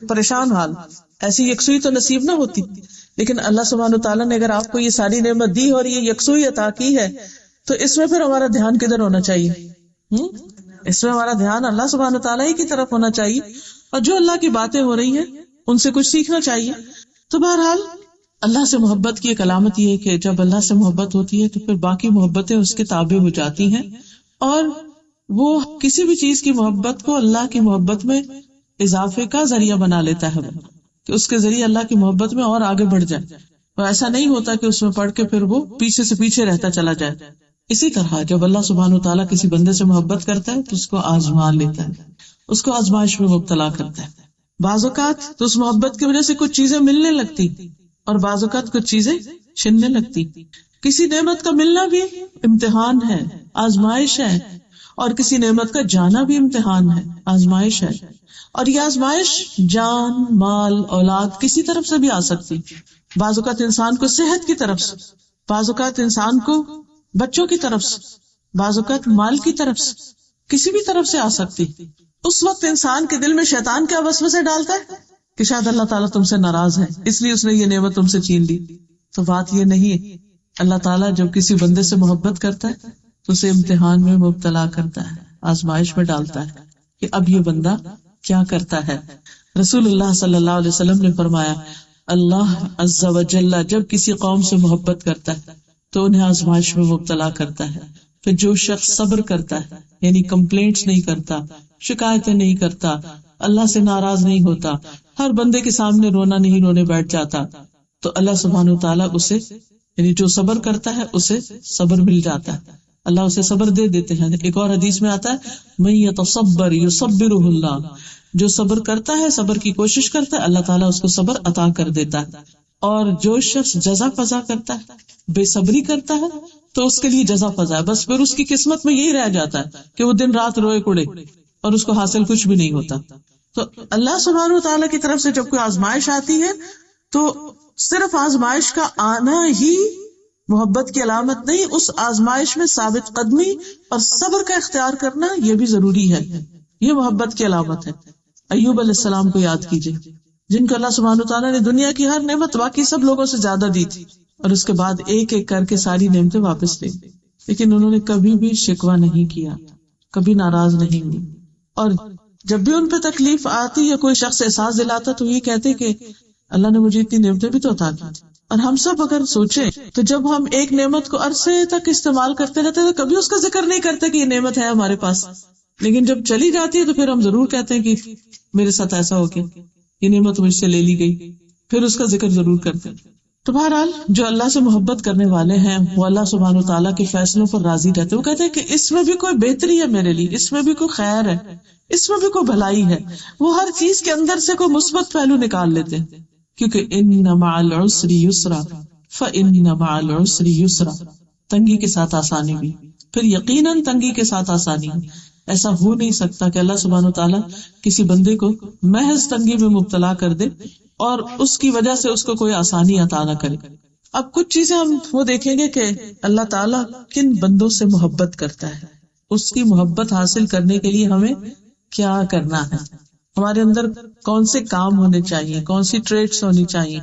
S1: پریشان حال. ایسی یکسوئی تو نصیب نہ ہوتی. لیکن اللہ سبحانہ وتعالیٰ نے اگر آپ کو یہ ساری نعمت دی اور یہ یکسوئی عطا کی ہے تو اس میں پھر ہمارا دھیان کدھر ہونا چاہیے؟ اس میں ہمارا دھیان اللہ سبحانہ وتعالیٰ ہی کی طرف ہونا چاہیے، اور جو اللہ کی باتیں ہو رہی ہیں ان سے کچھ سیکھنا چاہیے. تو بہرحال اللہ سے محبت کی ایک علامت یہ ہے کہ جب اللہ سے محبت ہوتی ہے تو پھر باقی محبتیں اس کے تابع ہو جاتی ہیں، اور وہ کسی بھی چیز کی محبت کو اللہ کی محبت میں اضافے کا ذریعہ بنا لیتا ہے کہ اس کے ذریعے اللہ کی محبت میں اور آگے بڑھ جائے. اور ایسا نہیں ہوتا کہ اس میں پڑھ کے پھر وہ پیچھے سے پیچھے رہتا چلا جائے. اسی طرح جب اللہ سبحانہ وتعالیٰ کسی بندے سے محبت کرتا ہے تو اس کو آزما لیتا ہے، اس کو آزمائش میں مبتلا کرتا ہے. بعض اوقات تو اس محبت کی وجہ سے کچھ چیزیں ملنے لگتی اور بعض اوقات کچھ چیزیں چھننے لگتی. کسی نعمت کا ملنا بھی امتحان ہے، آزمائش ہے، اور کسی نعمت کا جانا بھی امتحان ہے، آزمائش ہے. اور یہ آزمائش جان، مال، اولاد کسی طرف سے بھی آ سکتی. بعض اوقات انسان کو صحت کی طرف سے، بعض اوقات انسان کو بچوں کی طرف سے، بعض اوقات مال کی طرف سے، کسی بھی طرف سے آ سکتی. اس وقت انسان کے دل میں شیطان کیا وسوسے ڈالتا ہے کہ شاید اللہ تعالیٰ تم سے ناراض ہے اس لیے اس نے یہ نعمت تم سے چھین لی. تو بات یہ نہیں ہے. اللہ تعالیٰ جب کسی بندے سے محبت کرتا ہے تو اسے امتحان میں مبتلا کرتا ہے، آزمائش میں ڈالتا ہے کہ اب یہ بندہ کیا کرتا ہے. رسول اللہ صلی اللہ علیہ وسلم نے فرمایا، اللہ عز و جل جب کسی قوم سے محبت کرتا ہے تو انہیں آزمائش میں مبتلا کرتا ہے. پھر جو شخص صبر کرتا ہے، یعنی کمپلینٹس نہیں کرتا، شکایتیں نہیں کرتا، اللہ سے ناراض نہیں ہوتا، ہر بندے کے سامنے رونا نہیں رونے بیٹھ جاتا، تو اللہ سبحانہ وتعالیٰ اسے یعنی جو صبر کرتا ہے اسے صبر مل جاتا ہے، اللہ اسے صبر دے دیتے ہیں. ایک اور حدیث میں آتا ہے من یتصبر یصبرہ اللہ، جو صبر کرتا ہے، صبر کی کوشش کرتا ہے، اللہ تعالیٰ اس کو صبر عطا کر دیتا ہے. اور جو شخص جزا فضا کرتا ہے، بے صبری کرتا ہے، تو اس کے لیے جزا فضا ہے، بس پھر اس کی قسمت میں یہی رہ جاتا ہے کہ وہ دن رات روئے کڑے اور اس کو حاصل کچھ بھی نہیں ہوتا. تو اللہ سبحانہ وتعالیٰ کی طرف سے جب کوئی آزمائش آتی ہے تو صرف آزمائش کا آنا ہی محبت کی علامت نہیں، اس آزمائش میں ثابت قدمی اور صبر کا اختیار کرنا یہ بھی ضروری ہے، یہ محبت کی علامت ہے. ایوب علیہ السلام کو یاد کیجئے، جن کو اللہ سبحانہ وتعالیٰ نے دنیا کی ہر نعمت باقی سب لوگوں سے زیادہ دی تھی، اور اس کے بعد ایک ایک کر کے ساری نعمتیں واپس لے، لیکن انہوں نے کبھی بھی شکوہ نہیں کیا، کبھی ناراض نہیں ہوئی. اور جب بھی ان پہ تکلیف آتی یا کوئی شخص احساس دلاتا تو یہ کہتے کہ اللہ نے مجھے اتنی نعمتیں بھی تو عطا کی. اور ہم سب اگر سوچیں تو جب ہم ایک نعمت کو عرصے تک استعمال کرتے رہتے تو کبھی اس کا ذکر نہیں کرتے کہ یہ نعمت ہے ہمارے پاس، لیکن جب چلی جاتی ہے تو پھر ہم ضرور کہتے ہیں کہ میرے ساتھ ایسا ہو گیا، یہ نعمت مجھ سے لے لی گئی، پھر اس کا ذکر ضرور کرتے ہیں. تو بہرحال جو اللہ سے محبت کرنے والے ہیں وہ اللہ سبحانہ وتعالیٰ کے فیصلوں پر راضی رہتے. وہ کہتے ہیں کہ اس میں بھی کوئی بہتری ہے میرے لیے، اس میں بھی کوئی خیر ہے، اس میں بھی کوئی بھلائی ہے. وہ ہر چیز کے اندر سے کوئی مثبت پہلو نکال لیتے ہیں، کیونکہ ان مع العسر یسرا فان مع العسر یسرا، تنگی کے ساتھ آسانی بھی، پھر یقیناً تنگی کے ساتھ آسانی بھی. ایسا ہو نہیں سکتا کہ اللہ سبحانہ وتعالیٰ کسی بندے کو محض تنگی میں مبتلا کر دے اور اس کی وجہ سے اس کو کوئی آسانی عطا نہ کرے. اب کچھ چیزیں ہم وہ دیکھیں گے کہ اللہ تعالیٰ کن بندوں سے محبت کرتا ہے، اس کی محبت حاصل کرنے کے لیے ہمیں کیا کرنا ہے، ہمارے اندر کون سے کام ہونے چاہیے، کون سی ٹریٹس ہونی چاہیے،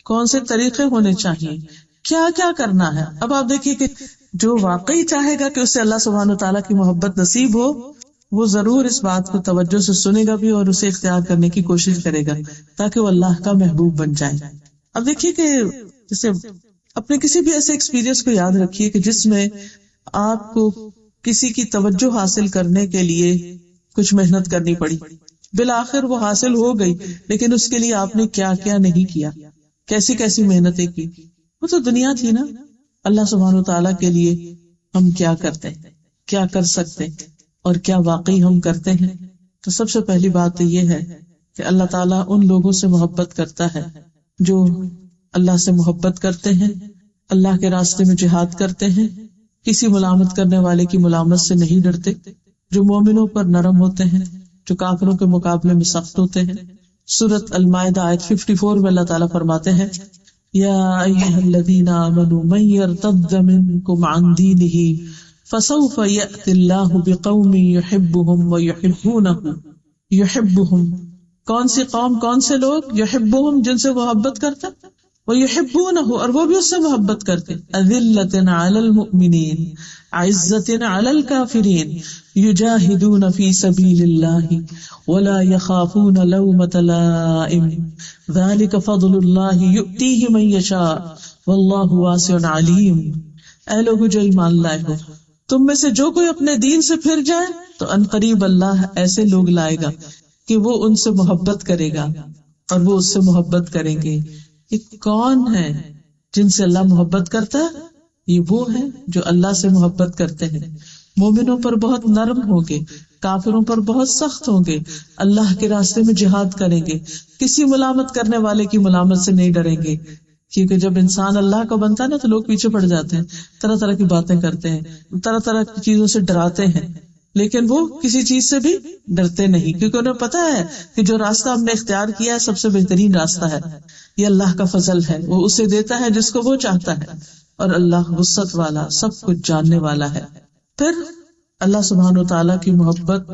S1: کون سے طریقے ہونے چاہیے، کیا کیا کرنا ہے. اب آپ دیکھیے کہ جو واقعی چاہے گا کہ اسے اللہ سبحانہ وتعالیٰ کی محبت نصیب ہو، وہ ضرور اس بات کو توجہ سے سنے گا بھی اور اسے اختیار کرنے کی کوشش کرے گا تاکہ وہ اللہ کا محبوب بن جائے. اب دیکھیے کہ جیسے اپنے کسی بھی ایسے ایکسپیرینس کو یاد رکھیے کہ جس میں آپ کو کسی کی توجہ حاصل کرنے کے لیے کچھ محنت کرنی پڑی، بالآخر وہ حاصل ہو گئی، لیکن اس کے لیے آپ نے کیا کیا نہیں کیا، کیسی کیسی محنتیں کی. وہ تو دنیا تھی نا. اللہ سبحانہ وتعالیٰ کے لیے ہم کیا کرتے ہیں، کیا کر سکتے اور کیا واقعی ہم کرتے ہیں. تو سب سے پہلی بات تو یہ ہے کہ اللہ تعالیٰ ان لوگوں سے محبت کرتا ہے جو اللہ سے محبت کرتے ہیں، اللہ کے راستے میں جہاد کرتے ہیں، کسی ملامت کرنے والے کی ملامت سے نہیں ڈرتے، جو مومنوں پر نرم ہوتے ہیں، جو کافروں کے مقابلے میں سخت ہوتے ہیں. سورۃ المائدہ آیت 54 میں اللہ تعالیٰ فرماتے ہیں یا ایھا الذین آمنوا من یرتد منکم عن دینہ فسوف یأتی اللہ بقوم یحبهم ویحبونہ. یحبهم کون سی قوم، کون سے لوگ؟ یحبهم جن سے محبت کرتا، ویحبونہ اور وہ بھی اس سے محبت کرتے. اذلۃ علی المؤمنین عزۃ علی الکافرین یجاہدون فی سبیل اللہ ولا یخافون لومۃ لائم ذلک فضل اللہ یؤتیہ من یشاء واللہ واسع علیم. اے لوگو جو ایمان لائے ہو، تم میں سے جو کوئی اپنے دین سے پھر جائے تو عنقریب اللہ ایسے لوگ لائے گا کہ وہ ان سے محبت کرے گا اور وہ اس سے محبت کریں گے. یہ کون ہے جن سے اللہ محبت کرتا ہے؟ یہ وہ ہے جو اللہ سے محبت کرتے ہیں، مومنوں پر بہت نرم ہوں گے، کافروں پر بہت سخت ہوں گے، اللہ کے راستے میں جہاد کریں گے، کسی ملامت کرنے والے کی ملامت سے نہیں ڈریں گے. کیونکہ جب انسان اللہ کا بنتا ہے نا تو لوگ پیچھے پڑ جاتے ہیں، طرح طرح کی باتیں کرتے ہیں، طرح طرح کی چیزوں سے ڈراتے ہیں، لیکن وہ کسی چیز سے بھی ڈرتے نہیں، کیونکہ انہیں پتا ہے کہ جو راستہ ہم نے اختیار کیا ہے سب سے بہترین راستہ ہے، یہ اللہ کا فضل ہے، وہ اسے دیتا ہے جس کو وہ چاہتا ہے، اور اللہ وسعت والا، سب کچھ جاننے والا ہے. پھر اللہ سبحانہ وتعالیٰ کی محبت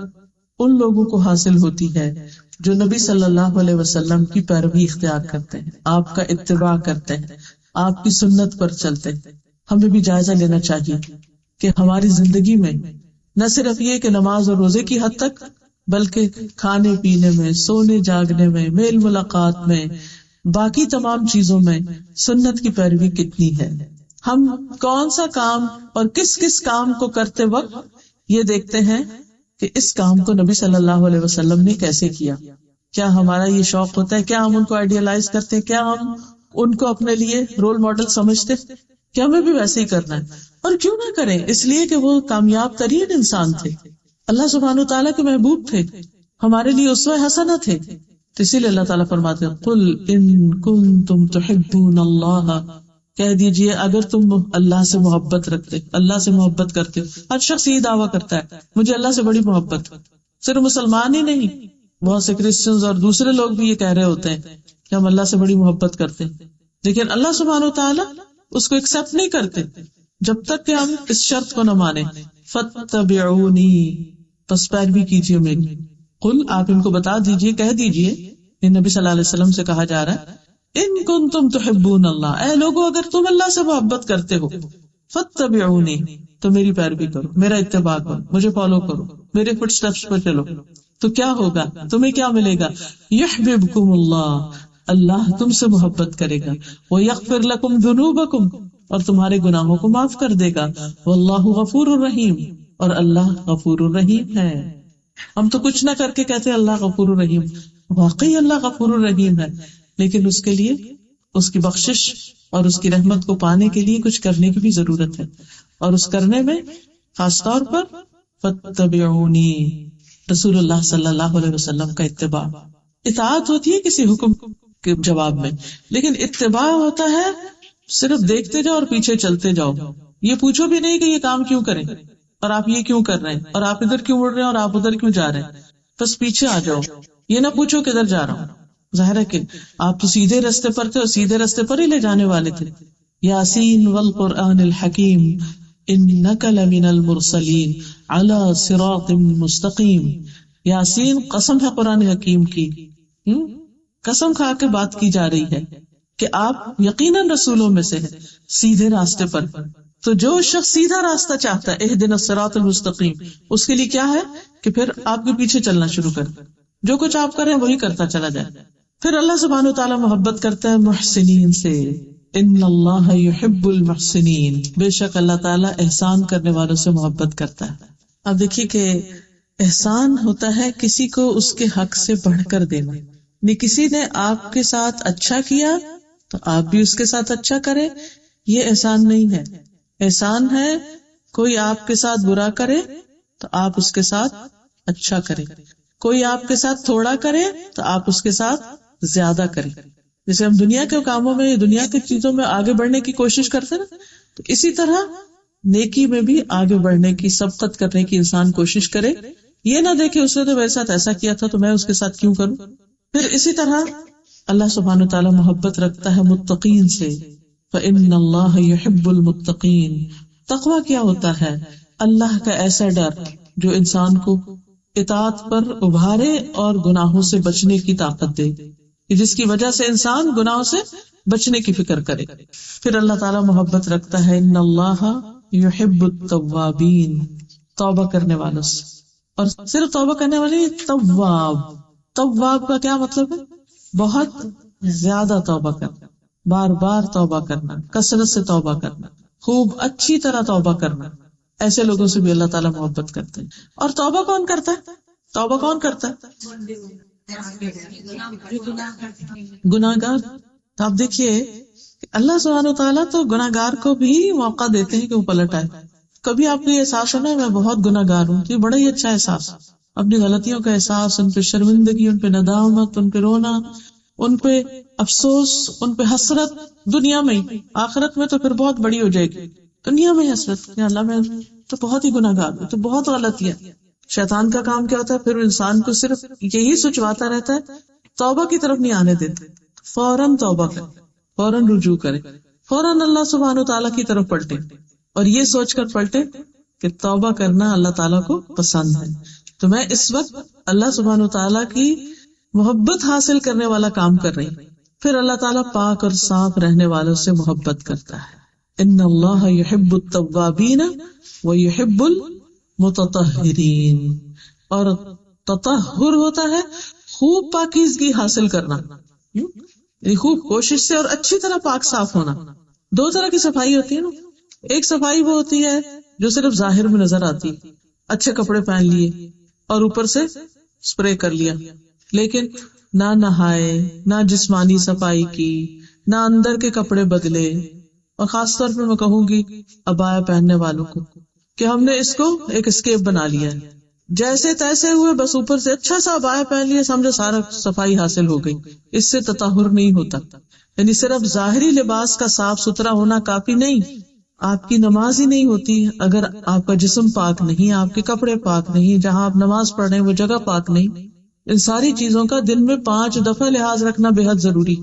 S1: ان لوگوں کو حاصل ہوتی ہے جو نبی صلی اللہ علیہ وسلم کی پیروی اختیار کرتے ہیں، آپ کا اتباع کرتے ہیں، آپ کی سنت پر چلتے ہیں. ہمیں بھی جائزہ لینا چاہیے کہ ہماری زندگی میں نہ صرف یہ کہ نماز اور روزے کی حد تک، بلکہ کھانے پینے میں، سونے جاگنے میں، میل ملاقات میں، باقی تمام چیزوں میں سنت کی پیروی کتنی ہے. ہم کون سا کام اور کس کس کام کو کرتے وقت یہ دیکھتے ہیں کہ اس کام کو نبی صلی اللہ علیہ وسلم نے کیسے کیا، کیا ہمارا یہ شوق ہوتا ہے، کیا ہم ان کو آئیڈیالائز کرتے ہیں، کیا ہم ان کو اپنے لیے رول ماڈل سمجھتے کہ ہمیں بھی ویسے ہی کرنا ہے. اور کیوں نہ کریں؟ اس لیے کہ وہ کامیاب ترین انسان تھے، اللہ سبحانہ تعالیٰ کے محبوب تھے، ہمارے لیے اسوہ حسنہ تھے. تو اسی لیے اللہ تعالیٰ فرماتے ہیں قل ان کنتم تحبون اللہ، کہہ دیجئے اگر تم اللہ سے محبت رکھتے، اللہ سے محبت کرتے. ہر شخص یہ دعویٰ کرتا ہے مجھے اللہ سے بڑی محبت. صرف مسلمان ہی نہیں، بہت سے کرسچنز اور دوسرے لوگ بھی یہ کہہ رہے ہوتے ہیں کہ ہم اللہ سے بڑی محبت کرتے ہیں، لیکن اللہ سبحانہ وتعالی اس کو ایکسپٹ نہیں کرتے جب تک کہ ہم اس شرط کو نہ مانیں فاتبعونی، پس پیروی کیجیے میری. قل، آپ ان کو بتا دیجیے، کہہ دیجیے، نبی صلی اللہ علیہ وسلم سے کہا جا رہا ہے ان کنتم تحبون اللہ، اے لوگو اگر تم اللہ سے محبت کرتے ہو، فاتبعونی، تو میری پیروی کرو، میرا اتباع کرو، مجھے فالو کرو، میرے فٹ سٹیپس پر چلو. تو کیا ہوگا؟ تمہیں کیا ملے گا؟ یحببکم اللہ، اللہ تم سے محبت کرے گا، ویغفر لکم ذنوبکم، اور تمہارے گناہوں کو معاف کر دے گا، واللہ غفور الرحیم، اور اللہ غفور الرحیم ہے. ہم تو کچھ نہ کر کے کہتے اللہ غفور الرحیم، واقعی اللہ غفور الرحیم ہے، لیکن اس کے لیے اس کی بخشش اور اس کی رحمت کو پانے کے لیے کچھ کرنے کی بھی ضرورت ہے، اور اس کرنے میں خاص طور پر فاتبعونی، رسول اللہ صلی اللہ علیہ وسلم کا اتباع. اطاعت ہوتی ہے کسی حکم کے جواب میں، لیکن اتباع ہوتا ہے صرف دیکھتے جاؤ اور پیچھے چلتے جاؤ. یہ پوچھو بھی نہیں کہ یہ کام کیوں کریں، اور آپ یہ کیوں کر رہے ہیں، اور آپ ادھر کیوں مڑ رہے ہیں، اور آپ ادھر کیوں جا رہے ہیں. بس پیچھے آ جاؤ، یہ نہ پوچھو کدھر جا رہا ہوں. ظاہر ہے کہ آپ تو سیدھے رستے پر تھے اور سیدھے رستے پر ہی لے جانے والے تھے. یاسین والقرآن الحکیم انک لمن المرسلین علی صراط مستقیم. یاسین قسم ہے قرآن حکیم کی، قسم کھا کے بات کی جا رہی ہے کہ آپ یقیناً رسولوں میں سے ہیں، سیدھے راستے پر. تو جو شخص سیدھا راستہ چاہتا ہے اہدنا الصراط المستقیم، اس کے لیے کیا ہے کہ پھر آپ کے پیچھے چلنا شروع کر، جو کچھ آپ کریں وہی کرتا چلا جائے. پھر اللہ سبحانہ وتعالیٰ محبت کرتا ہے محسنین سے، ان اللہ یحب المحسنین، بے شک اللہ تعالیٰ احسان کرنے والوں سے محبت کرتا ہے. اب دیکھیے کہ احسان ہوتا ہے کسی کو اس کے حق سے بڑھ کر دینا. کسی نے آپ کے ساتھ اچھا کیا تو آپ بھی اس کے ساتھ اچھا کرے، یہ احسان نہیں ہے. احسان ہے کوئی آپ کے ساتھ برا کرے تو آپ اس کے ساتھ اچھا کرے، کوئی آپ کے ساتھ تھوڑا کرے تو آپ اس کے ساتھ زیادہ کرے. جیسے ہم دنیا کے کاموں میں، دنیا کی چیزوں میں آگے بڑھنے کی کوشش کرتے نا، تو اسی طرح نیکی میں بھی آگے بڑھنے کی، سبقت کرنے کی انسان کوشش کرے. یہ نہ دیکھے اس نے تو میرے ساتھ ایسا کیا تھا تو میں اس کے ساتھ کیوں کروں. پھر اسی طرح اللہ سبحانہ وتعالیٰ محبت رکھتا ہے متقین سے، فإن اللہ یحب المتقین. تقویٰ کیا ہوتا ہے؟ اللہ کا ایسا ڈر جو انسان کو اطاعت پر ابھارے اور گناہوں سے بچنے کی طاقت دے، جس کی وجہ سے انسان گناہوں سے بچنے کی فکر کرے. پھر اللہ تعالیٰ محبت رکھتا ہے ان اللہ یحب التوابین، توبہ کرنے والوں سے. اور صرف توبہ کرنے والے تواب، تواب کا کیا مطلب ہے؟ بہت زیادہ توبہ کرنا، بار بار توبہ کرنا، کثرت سے توبہ کرنا، خوب اچھی طرح توبہ کرنا. ایسے لوگوں سے بھی اللہ تعالیٰ محبت کرتے ہیں. اور توبہ کون کرتا ہے؟ توبہ کون کرتا ہے؟ گناہ گار. تو آپ دیکھیے اللہ سبحانہ وتعالیٰ تو گناہ گار کو بھی موقع دیتے ہیں کہ وہ پلٹ آئے. کبھی آپ کو یہ احساس ہونا ہے میں بہت گناہ گار ہوں، یہ بڑا ہی اچھا احساس، اپنی غلطیوں کا احساس، ان پہ شرمندگی، ان پہ ندامت، ان پہ رونا، ان پہ افسوس، ان پہ حسرت دنیا میں ہی. آخرت میں تو پھر بہت بڑی ہو جائے گی. دنیا میں حسرت کہ اللہ میں تو بہت ہی گناہ گار ہوں، تو بہت غلطیاں. شیطان کا کام کیا ہوتا ہے؟ پھر انسان کو صرف یہی سوچواتا رہتا ہے، توبہ کی طرف نہیں آنے دیتے. فوراً توبہ کرے، فوراً رجوع کرے، فوراً اللہ سبحانہ تعالیٰ کی طرف پلٹے، اور یہ سوچ کر پلٹے کہ توبہ کرنا اللہ تعالیٰ کو پسند ہے. تو میں اس وقت اللہ سبحانہ تعالیٰ کی محبت حاصل کرنے والا کام کر رہی ہوں. پھر اللہ تعالیٰ پاک اور صاف رہنے والوں سے محبت کرتا ہے. ان اللہ یحب التوابین ویحب المتطہرین. اور تطہر ہوتا ہے خوب پاکیزگی حاصل کرنا، یعنی خوب کوشش سے اور اچھی طرح پاک صاف ہونا. دو طرح کی صفائی ہوتی ہے نا. ایک صفائی وہ ہوتی ہے جو صرف ظاہر میں نظر آتی، اچھے کپڑے پہن لیے اور اوپر سے اسپرے کر لیا، لیکن نہ نہائے، نہ جسمانی صفائی کی، نہ اندر کے کپڑے بدلے. اور خاص طور پہ میں کہوں گی عبایا پہننے والوں کو کہ ہم نے اس کو ایک اسکیپ بنا لیا ہے. جیسے تیسے ہوئے بس اوپر سے اچھا سا عبایا پہن لیا, سمجھو سارا صفائی حاصل ہو گئی. اس سے تطہر نہیں ہوتا. یعنی صرف ظاہری لباس کا صاف ستھرا ہونا کافی نہیں, آپ کی نماز ہی نہیں ہوتی اگر آپ کا جسم پاک نہیں, آپ کے کپڑے پاک نہیں, جہاں آپ نماز پڑھ رہے ہیں وہ جگہ پاک نہیں. ان ساری چیزوں کا دن میں 5 دفعہ لحاظ رکھنا بے حد ضروری.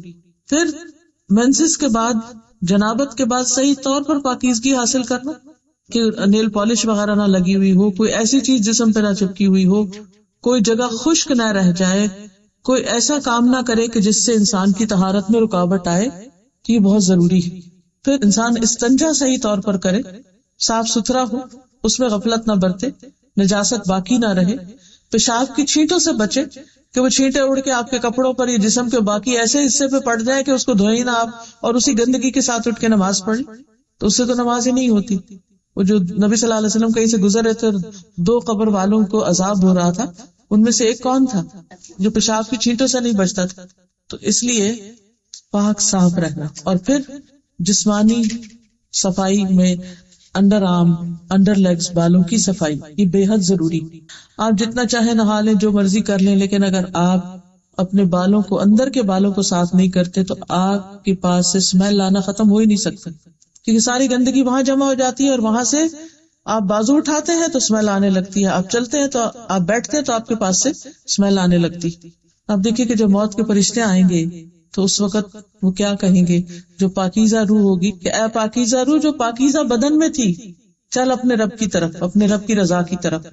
S1: پھر مینسس کے بعد, جنابت کے بعد صحیح طور پر پاکیزگی حاصل کرنا کہ نیل پالش وغیرہ نہ لگی ہوئی ہو, کوئی ایسی چیز جسم پہ نہ چپکی ہوئی ہو, کوئی جگہ خشک نہ رہ جائے, کوئی ایسا کام نہ کرے کہ جس سے انسان کی طہارت میں رکاوٹ آئے. یہ بہت ضروری ہے. پھر انسان استنجا صحیح طور پر کرے, صاف ستھرا ہو, اس میں غفلت نہ برتے, نجاست باقی نہ رہے. پیشاب کی چھینٹوں سے بچے کہ وہ چھینٹیں اڑ کے آپ کے کپڑوں پر یا جسم کے باقی ایسے حصے پہ پڑ جائے کہ اس کو دھوئیں نہ آپ, اور اسی گندگی کے ساتھ اٹھ کے نماز پڑھیں, تو اس سے تو نماز ہی نہیں ہوتی. وہ جو نبی صلی اللہ علیہ وسلم کہیں سے گزر رہے تھے, 2 قبر والوں کو عذاب ہو رہا تھا, ان میں سے ایک کون تھا جو پیشاب کی چھینٹوں سے نہیں بچتا تھا. تو اس لیے پاک صاف رہنا. اور پھر جسمانی صفائی میں انڈر آرم, انڈر لیگز, بالوں کی صفائی, یہ بے حد ضروری. آپ جتنا چاہے نہا لیں, جو مرضی کر لیں, لیکن اگر آپ اپنے بالوں کو, اندر کے بالوں کو صاف نہیں کرتے تو آپ کے پاس سے اسمیل لانا ختم ہو ہی نہیں سکتا, کیونکہ ساری گندگی وہاں جمع ہو جاتی ہے, اور وہاں سے آپ بازو اٹھاتے ہیں تو اسمیل آنے لگتی ہے, آپ چلتے ہیں تو آپ بیٹھتے ہیں تو آپ کے پاس سے اسمیل آنے لگتی. آپ دیکھیے کہ جب موت کے فرشتے آئیں گے تو اس وقت وہ کیا کہیں گے, جو پاکیزہ روح ہوگی, کہ اے پاکیزہ روح جو پاکیزہ بدن میں تھی, چل اپنے رب کی طرف, اپنے رب کی رضا کی طرف.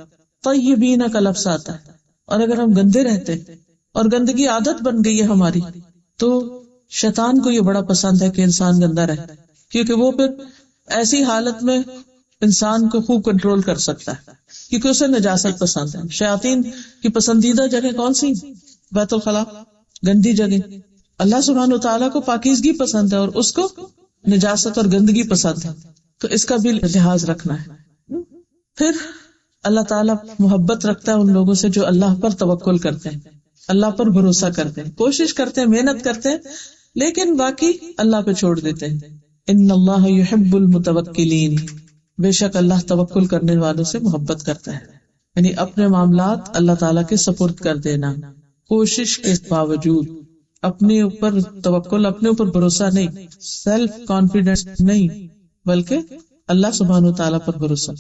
S1: طیبین کا لفظ آتا ہے. اور اگر ہم گندے رہتے اور گندگی عادت بن گئی ہے ہماری, تو شیطان کو یہ بڑا پسند ہے کہ انسان گندا رہے, کیونکہ وہ پھر ایسی حالت میں انسان کو خوب کنٹرول کر سکتا ہے, کیونکہ اسے نجاست پسند ہے. شیاطین کی پسندیدہ جگہ کون سی؟ بیت الخلاء, گندی جگہ. اللہ سبحانہ وتعالیٰ کو پاکیزگی پسند ہے اور اس کو نجاست اور گندگی پسند ہے, تو اس کا بھی لحاظ رکھنا ہے. پھر اللہ تعالیٰ محبت رکھتا ہے ان لوگوں سے جو اللہ پر توکل کرتے ہیں, اللہ پر بھروسہ کرتے ہیں, کوشش کرتے ہیں, محنت کرتے ہیں, لیکن باقی اللہ پہ چھوڑ دیتے ہیں. ان اللہ یحب المتوکلین, بے شک اللہ توکل کرنے والوں سے محبت کرتا ہے. یعنی اپنے معاملات اللہ تعالیٰ کے سپرد کر دینا, کوشش کے باوجود, اپنے اوپر توکل, اپنے اوپر بھروسہ نہیں, سیلف کانفیڈنس نہیں, بلکہ اللہ سبحانہ وتعالیٰ پر بھروسہ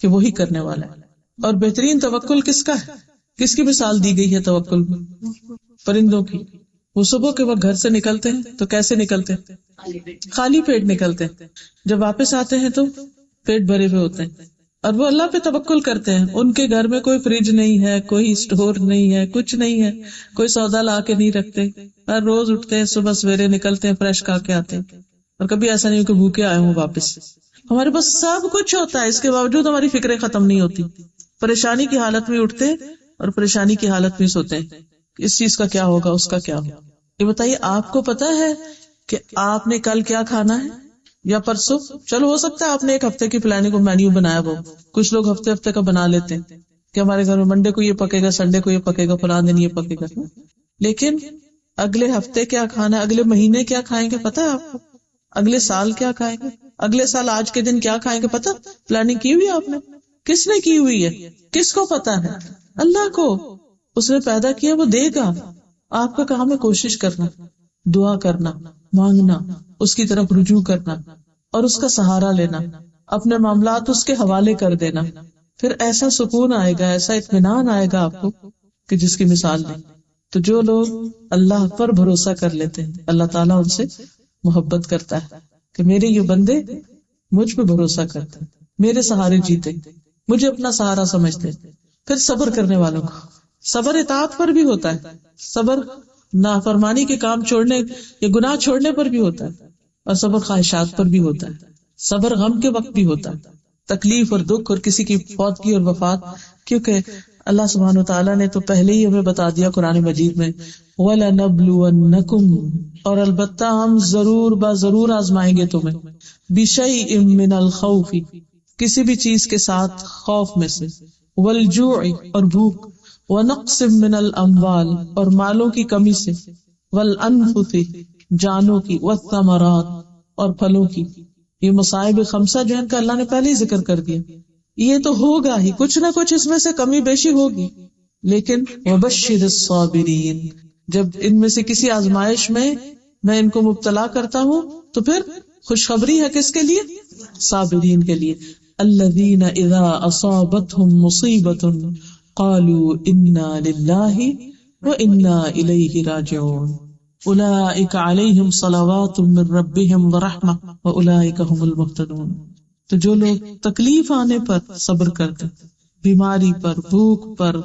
S1: کہ وہی کرنے والا ہے. اور بہترین توکل کس کا ہے؟ کس کی مثال دی گئی ہے توکل میں؟ پرندوں کی. وہ صبح کے وقت گھر سے نکلتے ہیں تو کیسے نکلتے ہیں؟ خالی پیٹ نکلتے ہیں. جب واپس آتے ہیں تو پیٹ بھرے ہوئے ہوتے ہیں, اور وہ اللہ پہ توکل کرتے ہیں. ان کے گھر میں کوئی فریج نہیں ہے, کوئی اسٹور نہیں ہے, کچھ نہیں ہے, کوئی سودا لا کے نہیں رکھتے. ہر روز اٹھتے ہیں, صبح سویرے نکلتے ہیں, فریش کھا کے آتے ہیں, اور کبھی ایسا نہیں کہ بھوکے آئے ہوں واپس. ہمارے پاس سب کچھ ہوتا ہے, اس کے باوجود ہماری فکریں ختم نہیں ہوتی. پریشانی کی حالت میں اٹھتے ہیں اور پریشانی کی حالت میں سوتے ہیں, اس چیز کا کیا ہوگا, اس کا کیا ہوگا. یہ بتائیے, آپ کو پتا ہے کہ آپ نے کل کیا کھانا ہے یا پرسوں؟ چلو ہو سکتا ہے آپ نے ایک ہفتے کی پلاننگ مینیو بنایا ہو, کچھ لوگ ہفتے کا بنا لیتے ہیں کہ ہمارے گھر میں منڈے کو یہ پکے گا, سنڈے کو یہ پکے گا, فلاں دن یہ پکے گا. لیکن اگلے ہفتے کیا کھانا ہے, اگلے مہینے کیا کھائیں گے پتا ہے آپ کو, اگلے سال کیا کھائیں گے, اگلے سال آج کے دن کیا کھائیں گے پتا؟ پلاننگ کی ہوئی آپ نے؟ کس نے کی ہوئی ہے؟ کس کو پتا ہے؟ اللہ کو. اس نے پیدا کیا, وہ دے گا. آپ کا کام ہے کوشش کرنا, دعا کرنا, مانگنا, اس کی طرف رجوع کرنا, اور اس کا سہارا لینا, اپنے معاملات اس کے حوالے کر دینا. پھر ایسا سکون آئے گا, ایسا اطمینان آئے گا آپ کو کہ جس کی مثال نہیں. تو جو لوگ اللہ پر بھروسہ کر لیتے ہیں, اللہ تعالیٰ ان سے محبت کرتا ہے کہ میرے یہ بندے مجھ پہ بھروسہ کرتے ہیں, میرے سہارے جیتے, مجھے اپنا سہارا سمجھتے. پھر صبر کرنے والوں کو صبر اطاعت پر بھی ہوتا ہے, صبر نافرمانی کے کام چھوڑنے یا گناہ چھوڑنے پر بھی ہوتا ہے, اور صبر خواہشات پر بھی ہوتا ہے. صبر غم کے وقت بھی ہوتا ہے, تکلیف اور دکھ اور کسی کی فوتگی اور وفات, کیونکہ اللہ سبحانہ وتعالیٰ نے تو پہلے ہی ہمیں بتا دیا قرآن مجید میں, وَلَنَبْلُوَنَّكُمْ, اور البتہ ہم ضرور آزمائیں گے تمہیں, بِشَيْءٍ مِّنَ الْخَوْفِ, کسی بھی چیز کے ساتھ خوف میں سے, وَالْجُوعِ, اور بھوک, وَنَقْصٍ مِّنَ الْأَمْوَالِ, اور مالوں کی کمی سے, وَالْأَنفُسِ, جانوں کی، والثمرات اور پھلوں کی. یہ مصائب خمسہ جو ہے ان کا اللہ نے پہلے ہی ذکر کر دیا. یہ تو ہوگا ہی، کچھ نہ کچھ اس میں سے کمی بیشی ہوگی. لیکن وبشر الصابرین، جب ان میں سے کسی آزمائش میں میں ان کو مبتلا کرتا ہوں تو پھر خوشخبری ہے کس کے لیے؟ صابرین کے لیے. الذین اذا اصابتهم مصیبۃ قالوا انا للہ وانا الیہ راجعون اولئک علیہم صلوات من ربہم ورحمہ واولئک هم المہتدون. تو جو لوگ تکلیف آنے پر صبر کرتے، بیماری پر، بھوک پر،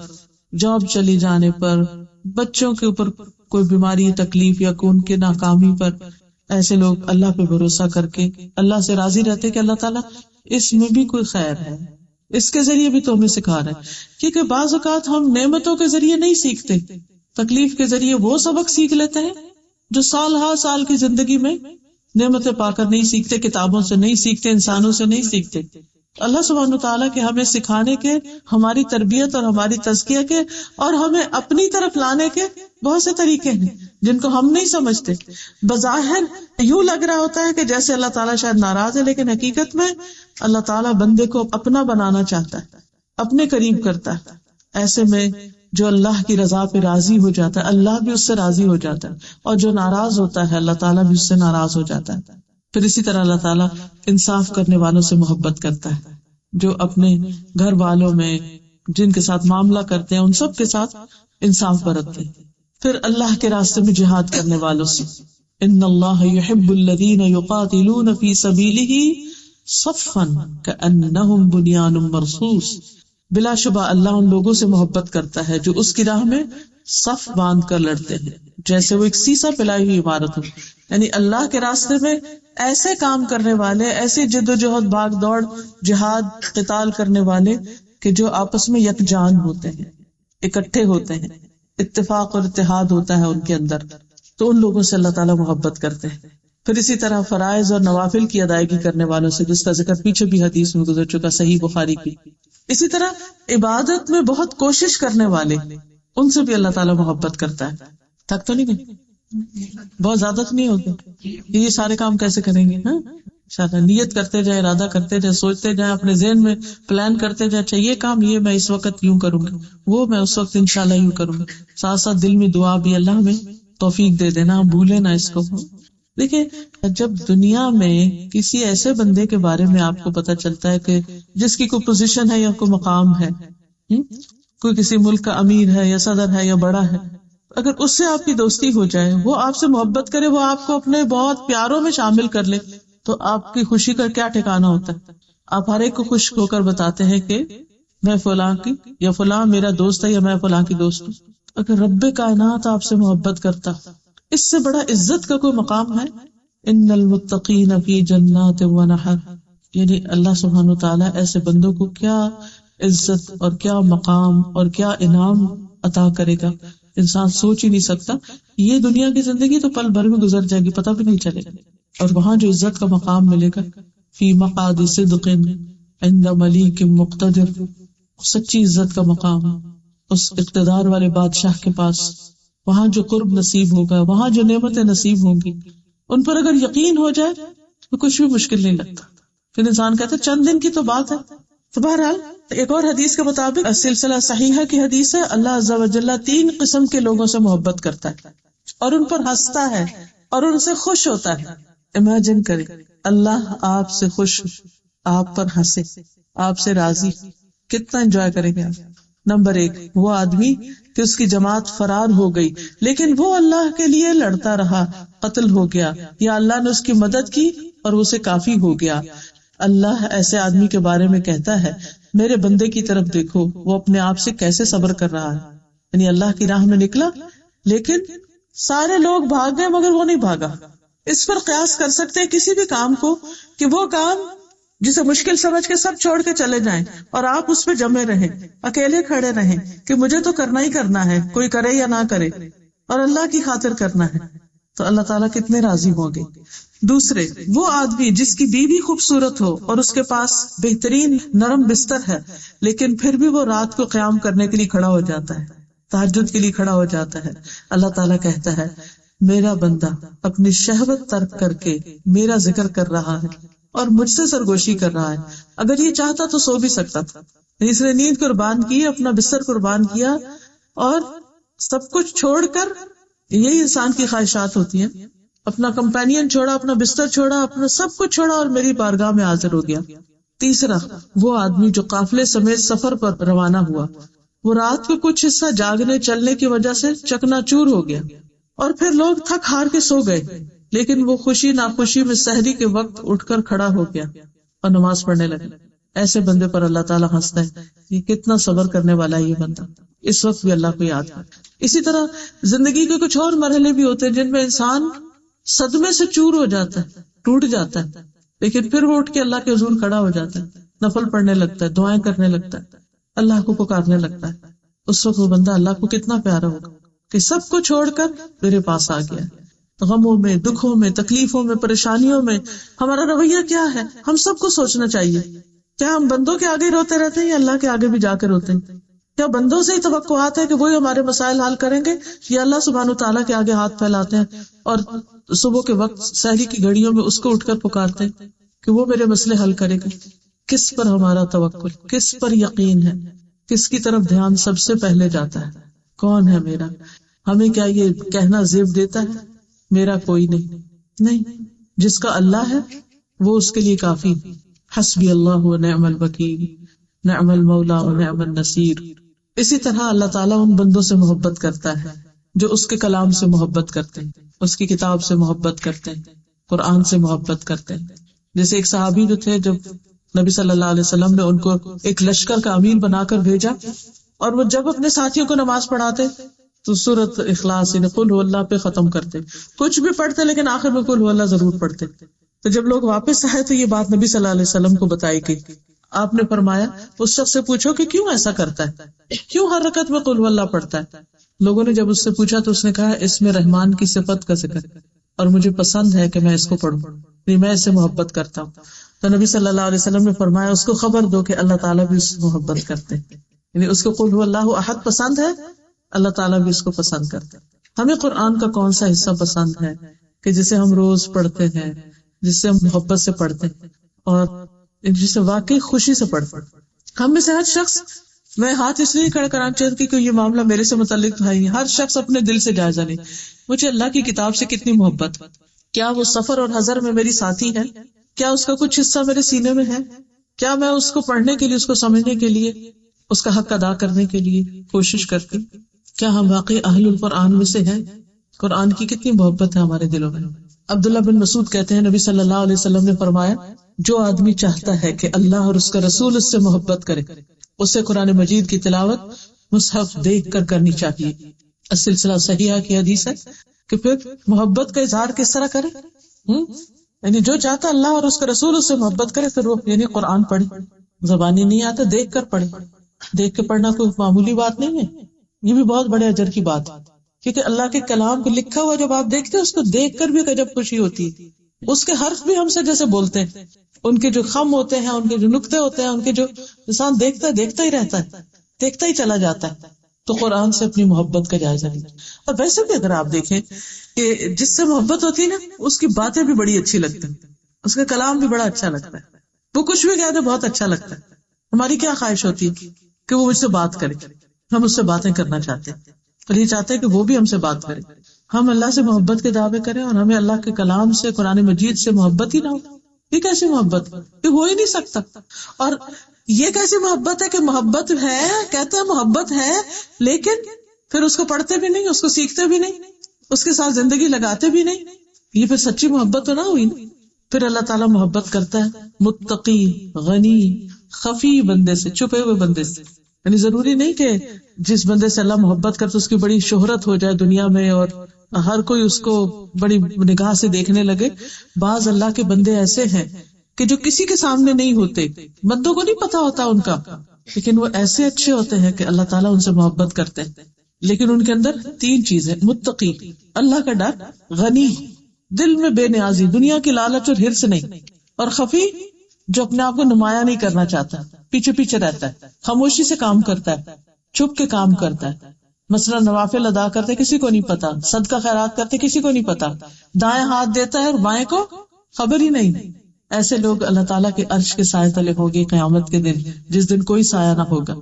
S1: جاب چلی جانے پر، بچوں کے اوپر کوئی بیماری تکلیف یا ان کے ناکامی پر، ایسے لوگ اللہ پہ بھروسہ کر کے اللہ سے راضی رہتے کہ اللہ تعالیٰ اس میں بھی کوئی خیر ہے، اس کے ذریعے بھی تو ہمیں سکھا رہا ہے. کیونکہ بعض اوقات ہم نعمتوں کے ذریعے نہیں سیکھتے، تکلیف کے ذریعے وہ سبق سیکھ لیتے ہیں جو سال ہر سال کی زندگی میں نعمتیں پا کر نہیں سیکھتے، کتابوں سے نہیں سیکھتے، انسانوں سے نہیں سیکھتے. اللہ سبحانہ وتعالیٰ کے ہمیں سکھانے کے، ہماری تربیت اور ہماری تزکیہ کے اور ہمیں اپنی طرف لانے کے بہت سے طریقے ہیں جن کو ہم نہیں سمجھتے. بظاہر یوں لگ رہا ہوتا ہے کہ جیسے اللہ تعالیٰ شاید ناراض ہے، لیکن حقیقت میں اللہ تعالیٰ بندے کو اپنا بنانا چاہتا ہے، اپنے قریب کرتا ہے. ایسے میں جو اللہ کی رضا پہ راضی ہو جاتا ہے اللہ بھی اس سے راضی ہو جاتا ہے، اور جو ناراض ہوتا ہے اللہ تعالیٰ بھی اس سے ناراض ہو جاتا ہے. پھر اسی طرح اللہ تعالیٰ انصاف کرنے والوں سے محبت کرتا ہے، جو اپنے گھر والوں میں جن کے ساتھ معاملہ کرتے ہیں ان سب کے ساتھ انصاف برتتے ہیں. پھر اللہ کے راستے میں جہاد کرنے والوں سے، ان اللہ یحب الذین یقاتلون فی سبیلہ صفا کأنہم بنیان مرصوص. بلا شبہ اللہ ان لوگوں سے محبت کرتا ہے جو اس کی راہ میں صف باندھ کر لڑتے ہیں، جیسے وہ ایک سیسا پلائی ہوئی عمارت ہو. یعنی اللہ کے راستے میں ایسے کام کرنے والے، ایسے جد و جہد، بھاگ دوڑ، جہاد، قتال کرنے والے کہ جو آپس میں یکجان ہوتے ہیں، اکٹھے ہوتے ہیں، اتفاق اور اتحاد ہوتا ہے ان کے اندر، تو ان لوگوں سے اللہ تعالیٰ محبت کرتے ہیں. پھر اسی طرح فرائض اور نوافل کی ادائیگی کرنے والوں سے، جس کا ذکر پیچھے بھی حدیث میں گزر چکا صحیح بخاری کی. اسی طرح عبادت میں بہت کوشش کرنے والے، ان سے بھی اللہ تعالیٰ محبت کرتا ہے. تھک تو نہیں گئے؟ بہت زیادہ تو نہیں ہوتے؟ یہ سارے کام کیسے کریں گے؟ انشاءاللہ نیت کرتے جائیں، ارادہ کرتے جائیں، سوچتے جائیں، اپنے ذہن میں پلان کرتے جائیں، اچھا یہ کام یہ میں اس وقت یوں کروں گی، وہ میں اس وقت انشاءاللہ یوں کروں گی. ساتھ ساتھ دل میں دعا بھی، اللہ ہمیں توفیق دے دینا، بھولے نہ اس کو. دیکھیں، جب دنیا میں کسی ایسے بندے کے بارے میں آپ کو پتا چلتا ہے کہ جس کی کوئی پوزیشن ہے یا کوئی مقام ہے، کوئی کسی ملک کا امیر ہے یا صدر ہے یا بڑا ہے، اگر اس سے آپ کی دوستی ہو جائے، وہ آپ سے محبت کرے، وہ آپ کو اپنے بہت پیاروں میں شامل کر لے، تو آپ کی خوشی کا کیا ٹھکانہ ہوتا ہے. آپ ہر ایک کو خوش ہو کر بتاتے ہیں کہ میں فلاں کی یا فلاں میرا دوست ہے یا میں فلاں کی دوست ہوں. اگر رب کائنات آپ سے محبت کرتا، اس سے بڑا عزت کا کوئی مقام ہے؟ ان المتقین فی جنات و نہر، یعنی اللہ سبحانہ وتعالیٰ ایسے بندوں کو کیا عزت اور کیا مقام اور کیا انعام عطا کرے گا، انسان سوچ ہی نہیں سکتا. یہ دنیا کی زندگی تو پل بھر میں گزر جائے گی، پتہ بھی نہیں چلے گا. اور وہاں جو عزت کا مقام ملے گا، فی مقعد صدق عند ملیک مقتدر، سچی عزت کا مقام اس اقتدار والے بادشاہ کے پاس، وہاں جو قرب نصیب ہوگا، وہاں جو نعمتیں نصیب ہوں گی، ان پر اگر یقین ہو جائے تو کچھ بھی مشکل نہیں لگتا. پھر انسان کہتا ہے چند دن کی تو بات ہے. تو بہرحال ایک اور حدیث کے مطابق، سلسلہ صحیحہ کی حدیث ہے، اللہ عز و جل 3 قسم کے لوگوں سے محبت کرتا ہے اور ان پر ہنستا ہے اور ان سے خوش ہوتا ہے. امیجن کریں، اللہ آپ سے خوش، آپ پر ہنسے، آپ سے راضی، کتنا انجوائے کریں گے آپ. نمبر 1، وہ آدمی کہ اس کی جماعت فرار ہو گئی لیکن وہ اللہ کے لیے لڑتا رہا، قتل ہو گیا، یا اللہ نے اس کی مدد کی اور اسے کافی ہو گیا. اللہ ایسے آدمی کے بارے میں کہتا ہے، میرے بندے کی طرف دیکھو، وہ اپنے آپ سے کیسے صبر کر رہا ہے. یعنی اللہ کی راہ میں نکلا لیکن سارے لوگ بھاگ گئے مگر وہ نہیں بھاگا. اس پر قیاس کر سکتے ہیں کسی بھی کام کو کہ وہ کام جسے مشکل سمجھ کے سب چھوڑ کے چلے جائیں اور آپ اس پہ جمے رہیں، اکیلے کھڑے رہیں کہ مجھے تو کرنا ہی کرنا ہے، کوئی کرے یا نہ کرے، اور اللہ کی خاطر کرنا ہے، تو اللہ تعالیٰ کتنے راضی ہوں گے. دوسرے، وہ آدمی جس کی بیوی خوبصورت ہو اور اس کے پاس بہترین نرم بستر ہے لیکن پھر بھی وہ رات کو قیام کرنے کے لیے کھڑا ہو جاتا ہے، تہجد کے لیے کھڑا ہو جاتا ہے. اللہ تعالیٰ کہتا ہے، میرا بندہ اپنی شہوت ترک کر کے میرا ذکر کر رہا ہے اور مجھ سے سرگوشی کر رہا ہے. اگر یہ چاہتا تو سو بھی سکتا تھا، اس نے نیند قربان کی، اپنا بستر قربان کیا اور سب کچھ چھوڑ کر، یہی انسان کی خواہشات ہوتی ہیں، اپنا کمپینین چھوڑا، اپنا بستر چھوڑا، اپنا سب کچھ چھوڑا اور میری بارگاہ میں حاضر ہو گیا. تیسرا، وہ آدمی جو قافلے سمیت سفر پر روانہ ہوا، وہ رات کو کچھ حصہ جاگنے چلنے کی وجہ سے چکنا چور ہو گیا اور پھر لوگ تھک ہار کے سو گئے، لیکن وہ خوشی ناخوشی میں سحری کے وقت اٹھ کر کھڑا ہو گیا اور نماز پڑھنے لگا. ایسے بندے پر اللہ تعالیٰ ہنستا ہے. یہ کتنا صبر کرنے والا ہے یہ بندہ، اس وقت بھی اللہ کو یاد کر. اسی طرح زندگی کے کچھ اور مرحلے بھی ہوتے ہیں جن میں انسان صدمے سے چور ہو جاتا ہے، ٹوٹ جاتا ہے، لیکن پھر وہ اٹھ کے اللہ کے حضور کھڑا ہو جاتا ہے، نفل پڑھنے لگتا ہے، دعائیں کرنے لگتا ہے، اللہ کو پکارنے لگتا ہے. اس وقت وہ بندہ اللہ کو کتنا پیارا ہوگا کہ سب کو چھوڑ کر میرے پاس آ گیا. غموں میں، دکھوں میں، تکلیفوں میں، پریشانیوں میں ہمارا رویہ کیا ہے؟ ہم سب کو سوچنا چاہیے. کیا ہم بندوں کے آگے روتے رہتے ہیں یا اللہ کے آگے بھی جا کے روتے ہیں؟ کیا بندوں سے ہی توقعات ہے کہ وہی ہمارے مسائل حل کریں گے، یا اللہ سبحانہ تعالیٰ کے آگے ہاتھ پھیلاتے ہیں اور صبح کے وقت سحری کی گھڑیوں میں اس کو اٹھ کر پکارتے ہیں کہ وہ میرے مسئلے حل کرے گا؟ کس پر ہمارا توکل، کس پر یقین ہے، کس کی طرف دھیان سب سے پہلے جاتا ہے؟ کون ہے میرا؟ ہمیں کیا یہ کہنا زیب دیتا ہے میرا کوئی نہیں. جس کا اللہ ہے وہ اس کے لیے کافی. حسبی اللہ و نعم الوکیل، نعم المولا و نعم النصیر. اسی طرح اللہ تعالیٰ ان بندوں سے محبت کرتا ہے جو اس کے کلام سے محبت کرتے ہیں، اس کی کتاب سے محبت کرتے ہیں، قرآن سے محبت کرتے ہیں. جیسے ایک صحابی جو تھے، جب نبی صلی اللہ علیہ وسلم نے ان کو ایک لشکر کا امیر بنا کر بھیجا، اور وہ جب اپنے ساتھیوں کو نماز پڑھاتے تو سورۃ اخلاص یعنی قل هو اللہ پہ ختم کرتے. کچھ بھی پڑھتے لیکن آخر میں قل هو اللہ ضرور پڑھتے. تو جب لوگ واپس آئے تو یہ بات نبی صلی اللہ علیہ وسلم کو بتائی گئی. آپ نے فرمایا اس شخص سے پوچھو کہ کیوں ایسا کرتا ہے، کیوں ہر رکعت میں قل هو اللہ پڑھتا ہے. لوگوں نے جب اس سے پوچھا تو اس نے کہا اس میں رحمان کی صفت کا ذکر اور مجھے پسند ہے کہ میں اس کو پڑھوں، میں اس سے محبت کرتا ہوں. تو نبی صلی اللہ علیہ وسلم نے فرمایا اس کو خبر دو کہ اللہ تعالیٰ بھی اس سے محبت کرتے ہیں. یعنی اس کو قل هو اللہ احد پسند ہے، اللہ تعالیٰ بھی اس کو پسند کرتے ہیں. ہمیں قرآن کا کون سا حصہ پسند ہے کہ جسے ہم روز پڑھتے ہیں، جس سے ہم محبت سے پڑھتے ہیں اور جسے واقعی خوشی سے پڑھتے ہیں؟ ہم میں سے ہر شخص، میں ہاتھ اس لیے کھڑا کرانا چاہتی کہ یہ معاملہ میرے سے متعلق ہے، ہر شخص اپنے دل سے جائزہ لے مجھے اللہ کی کتاب سے کتنی محبت. کیا وہ سفر اور حضر میں میری ساتھی ہے؟ کیا اس کا کچھ حصہ میرے سینے میں ہے؟ کیا میں اس کو پڑھنے کے لیے، اس کو سمجھنے کے لیے، اس کا حق ادا کرنے کے لیے کوشش کرتی؟ کیا ہم واقعی اہل القرآن میں سے ہیں؟ قرآن کی کتنی محبت ہے ہمارے دلوں میں. عبداللہ بن مسعود کہتے ہیں نبی صلی اللہ علیہ وسلم نے فرمایا جو آدمی چاہتا ہے کہ اللہ اور اس کا رسول اس سے محبت کرے، اسے قرآن مجید کی تلاوت مصحف دیکھ کر کرنی چاہیے. السلسلہ صحیحہ کی حدیث ہے کہ پھر محبت کا اظہار کس طرح کرے؟ یعنی جو چاہتا اللہ اور اس کا رسول اس سے محبت کرے پھر وہ یعنی قرآن پڑھے. زبانی نہیں آتا، دیکھ کر پڑھے. دیکھ کے پڑھنا کوئی معمولی بات نہیں ہے، یہ بھی بہت بڑے اجر کی بات ہے، کیونکہ اللہ کے کلام کو لکھا ہوا جب آپ دیکھتے ہیں اس کو دیکھ کر بھی عجب خوشی ہوتی ہے. اس کے حرف بھی ہم سے جیسے بولتے ہیں، ان کے جو خم ہوتے ہیں، ان کے جو نقطے ہوتے ہیں، ان کے جو انسان دیکھتا ہی رہتا ہے، دیکھتا ہی چلا جاتا ہے. تو قرآن سے اپنی محبت کا جائزہ لیجیے. اور ویسے بھی اگر آپ دیکھیں کہ جس سے محبت ہوتی ہے نا اس کی باتیں بھی بڑی اچھی لگتی ہیں، اس کا کلام بھی بڑا اچھا لگتا ہے، وہ کچھ بھی کہتے بہت اچھا لگتا ہے. ہماری کیا خواہش ہوتی ہے کہ وہ مجھ سے بات کرے، ہم اس سے باتیں کرنا چاہتے ہیں اور یہ چاہتے ہیں کہ وہ بھی ہم سے بات کرے. ہم اللہ سے محبت کے دعوے کریں اور ہمیں اللہ کے کلام سے، قرآن مجید سے محبت ہی نہ ہو. یہ کیسی محبت؟ یہ ہو ہی نہیں سکتا. اور یہ کیسی محبت ہے کہ محبت ہے، کہتے ہیں محبت ہے، لیکن پھر اس کو پڑھتے بھی نہیں، اس کو سیکھتے بھی نہیں، اس کے ساتھ زندگی لگاتے بھی نہیں. یہ پھر سچی محبت تو نہ ہوئی نا. پھر اللہ تعالیٰ محبت کرتا ہے متقی، غنی، خفی بندے سے، چھپے ہوئے بندے سے. یعنی ضروری نہیں کہ جس بندے سے اللہ محبت کرتے اس کی بڑی شہرت ہو جائے دنیا میں اور ہر کوئی اس کو بڑی نگاہ سے دیکھنے لگے. بعض اللہ کے بندے ایسے ہیں کہ جو کسی کے سامنے نہیں ہوتے، بندوں کو نہیں پتا ہوتا ان کا، لیکن وہ ایسے اچھے ہوتے ہیں کہ اللہ تعالیٰ ان سے محبت کرتے ہیں. لیکن ان کے اندر تین چیزیں، متقی اللہ کا ڈر، غنی دل میں بے نیازی، دنیا کی لالچ اور ہرس نہیں، اور خفی جو اپنے آپ کو نمایاں نہیں کرنا چاہتا، پیچھے پیچھے رہتا ہے، خاموشی سے کام کرتا ہے، چھپ کے کام کرتا ہے، مثلا نوافل ادا کرتے کسی کو نہیں پتا، صدقہ خیرات کرتے کسی کو نہیں پتا، دائیں ہاتھ دیتا ہے اور بائیں کو خبر ہی نہیں. ایسے لوگ اللہ تعالیٰ کے عرش کے سائے تلے ہوں گے قیامت کے دن، جس دن کوئی سایہ نہ ہوگا.